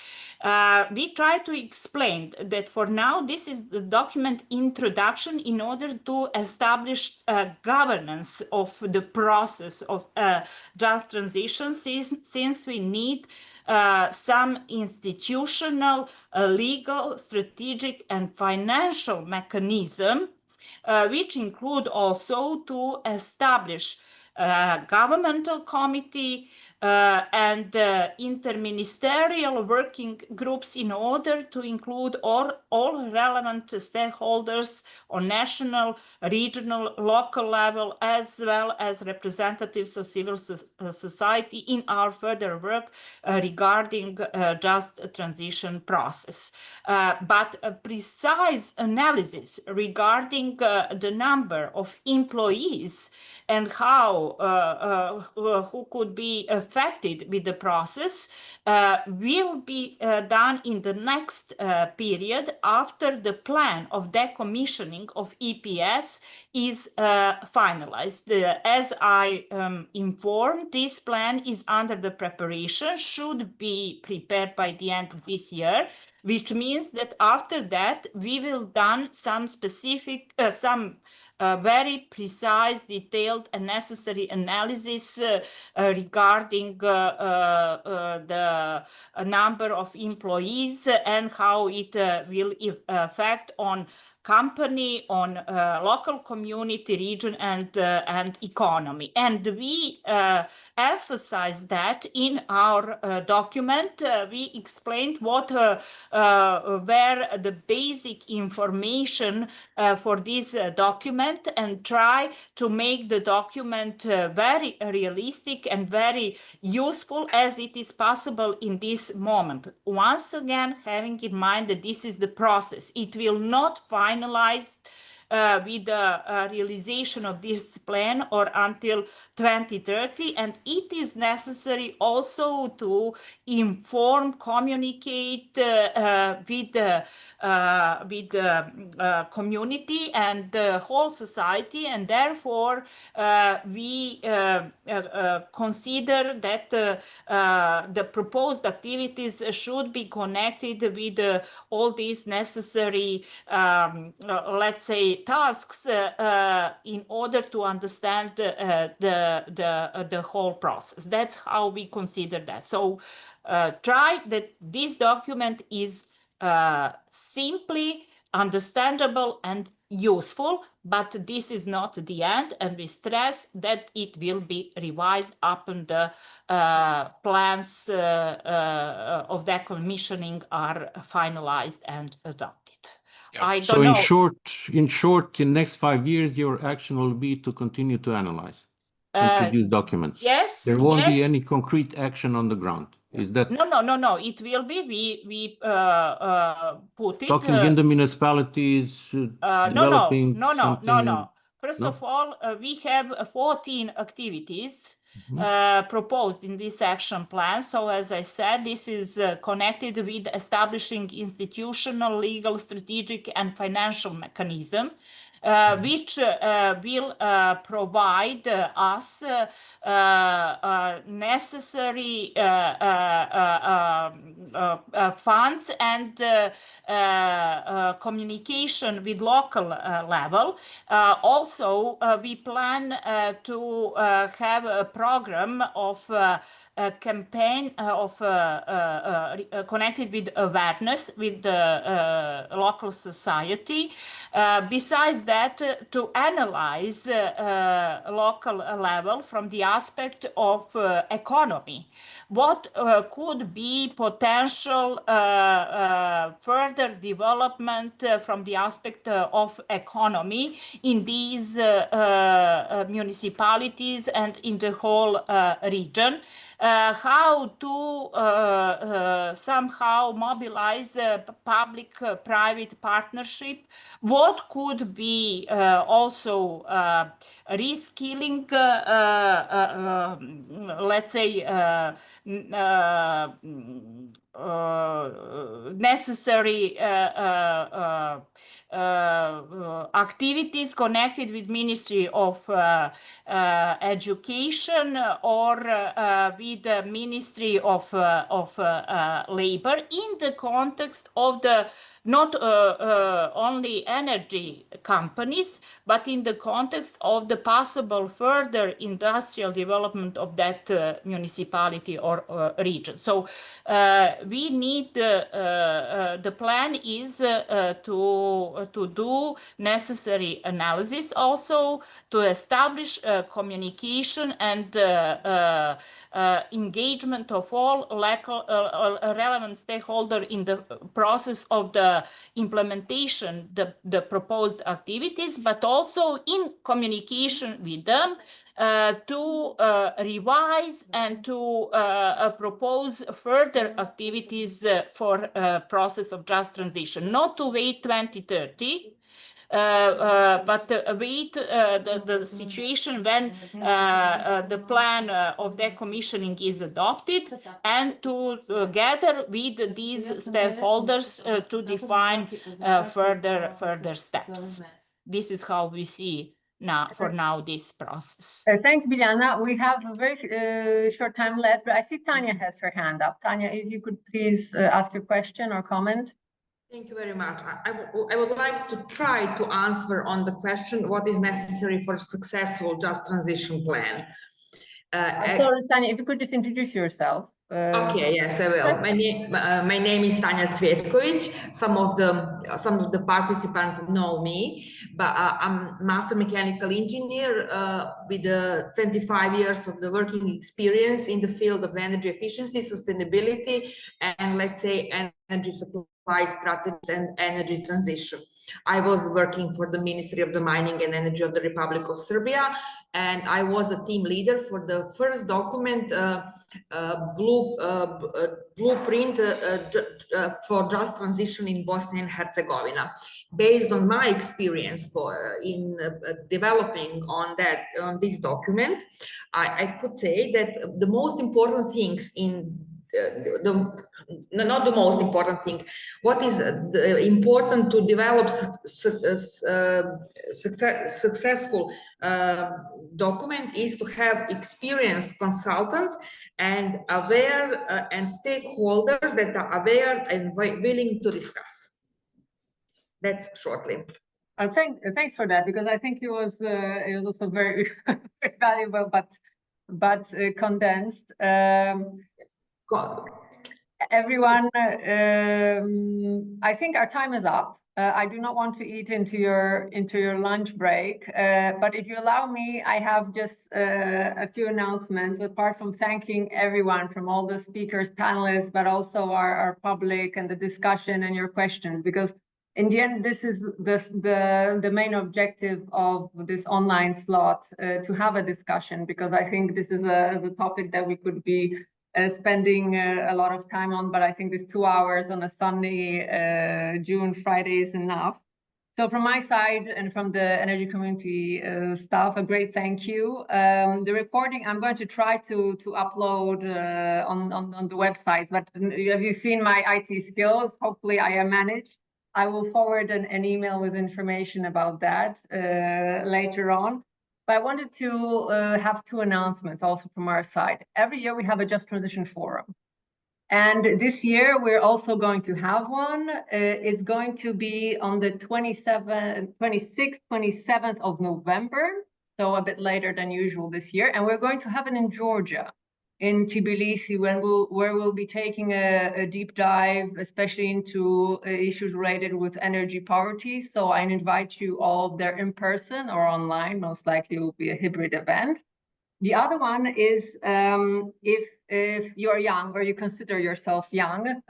We try to explain that for now this is the document introduction in order to establish governance of the process of just transition, since we need some institutional, legal, strategic and financial mechanism, which include also to establish governmental committee and interministerial working groups in order to include all relevant stakeholders on national, regional, local level, as well as representatives of civil society in our further work regarding just transition process. But a precise analysis regarding the number of employees and how who could be affected with the process will be done in the next period after the plan of decommissioning of EPS is finalized. As I informed, this plan is under the preparation, should be prepared by the end of this year, which means that after that we will done some specific, very precise, detailed and necessary analysis regarding the number of employees and how it will affect on company, on local community, region and economy. And we emphasize that in our document. We explained what were the basic information for this document, and try to make the document very realistic and very useful as it is possible in this moment. Once again, having in mind that this is the process, it will not finalize with the realization of this plan or until 2030, and it is necessary also to inform, communicate with the community and the whole society, and therefore we consider that the proposed activities should be connected with all these necessary, let's say, tasks in order to understand the whole process. That's how we consider that. So try that this document is simply understandable and useful, but this is not the end, and we stress that it will be revised upon the plans of decommissioning are finalized and adopted. I don't know. In short, in next 5 years, your action will be to continue to analyze and produce documents. Yes. There won't be any concrete action on the ground. Is that? No. It will be. We put it. Talking in the municipalities, developing something. No. First of all, we have 14 activities proposed in this action plan. So as I said, this is connected with establishing institutional, legal, strategic and financial mechanism, which will provide us necessary funds and communication with local level. Also, we plan to have a program of campaign connected with awareness with the local society. Besides that, to analyze local level from the aspect of economy. What could be potential further development from the aspect of economy in these municipalities and in the whole region? How to somehow mobilize public-private partnership? What could be also reskilling, let's say, necessary activities connected with Ministry of Education or with the Ministry of Labor in the context of the not only energy companies, but in the context of the possible further industrial development of that municipality or region. So we need, the plan is to do necessary analysis, also to establish communication and engagement of all relevant stakeholders in the process of the implementation, the proposed activities, but also in communication with them to revise and to propose further activities for process of just transition, not to wait 2030, but wait the situation when the plan of decommissioning is adopted, and to gather with these stakeholders to define further steps. This is how we see for now this process. Thanks, Biljana. We have a very short time left, but I see Tanya has her hand up. Tanya, if you could please ask your question or comment. Thank you very much. I would like to try to answer on the question, what is necessary for a successful just transition plan? Sorry, Tanya, if you could just introduce yourself. Okay, yes, I will. My name is Tanya Cvetkovic. Some of the participants know me, but I'm master mechanical engineer with 25 years of the working experience in the field of energy efficiency, sustainability, and let's say energy supply strategies and energy transition. I was working for the Ministry of the Mining and Energy of the Republic of Serbia, and I was a team leader for the first document, blueprint for just transition in Bosnia and Herzegovina. Based on my experience in developing on this document, I could say that the most important things in not the most important thing. What is important to develop successful document is to have experienced consultants and aware and stakeholders that are aware and willing to discuss. That's shortly. Thanks for that, because I think it was also very, very valuable, but condensed. Everyone, I think our time is up. I do not want to eat into your lunch break, but if you allow me, I have just a few announcements, apart from thanking everyone from all the speakers, panelists, but also our public and the discussion and your questions, because in the end, this is the main objective of this online slot, to have a discussion, because I think this is a topic that we could be spending a lot of time on, but I think this 2 hours on a sunny June Friday is enough. So from my side and from the energy community staff, a great thank you. The recording I'm going to try to upload on the website, but have you seen my IT skills? Hopefully I manage. I will forward an email with information about that later on. But I wanted to have two announcements also from our side. Every year we have a Just Transition Forum. And this year we're also going to have one. It's going to be on the 26th, 27th of November. So a bit later than usual this year. And we're going to have it in Georgia. in Tbilisi, where we'll be taking a deep dive, especially into issues related with energy poverty. So I invite you all there in person or online. Most likely it will be a hybrid event. The other one is if you're young or you consider yourself young,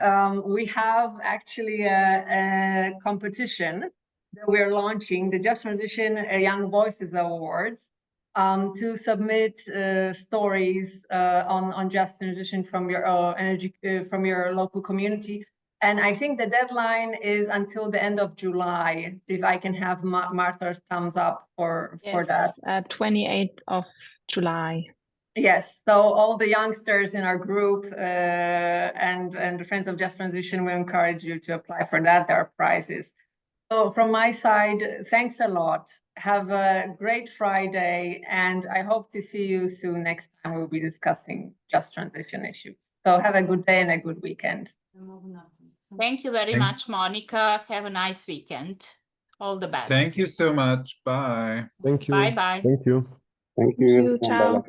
we have actually a competition that we're launching, the Just Transition Young Voices Awards, to submit stories on just transition from your energy from your local community. And I think the deadline is until the end of July. If I can have Martha's thumbs up for that. 28th of July. Yes, so all the youngsters in our group and the Friends of Just Transition, we encourage you to apply for that. There are prizes. So from my side, thanks a lot. Have a great Friday, and I hope to see you soon. Next time we'll be discussing just transition issues. So have a good day and a good weekend. Thank you very much, Monica. Have a nice weekend. All the best. Thank you so much. Bye. Thank you. Bye-bye. Thank you. Thank you. Ciao.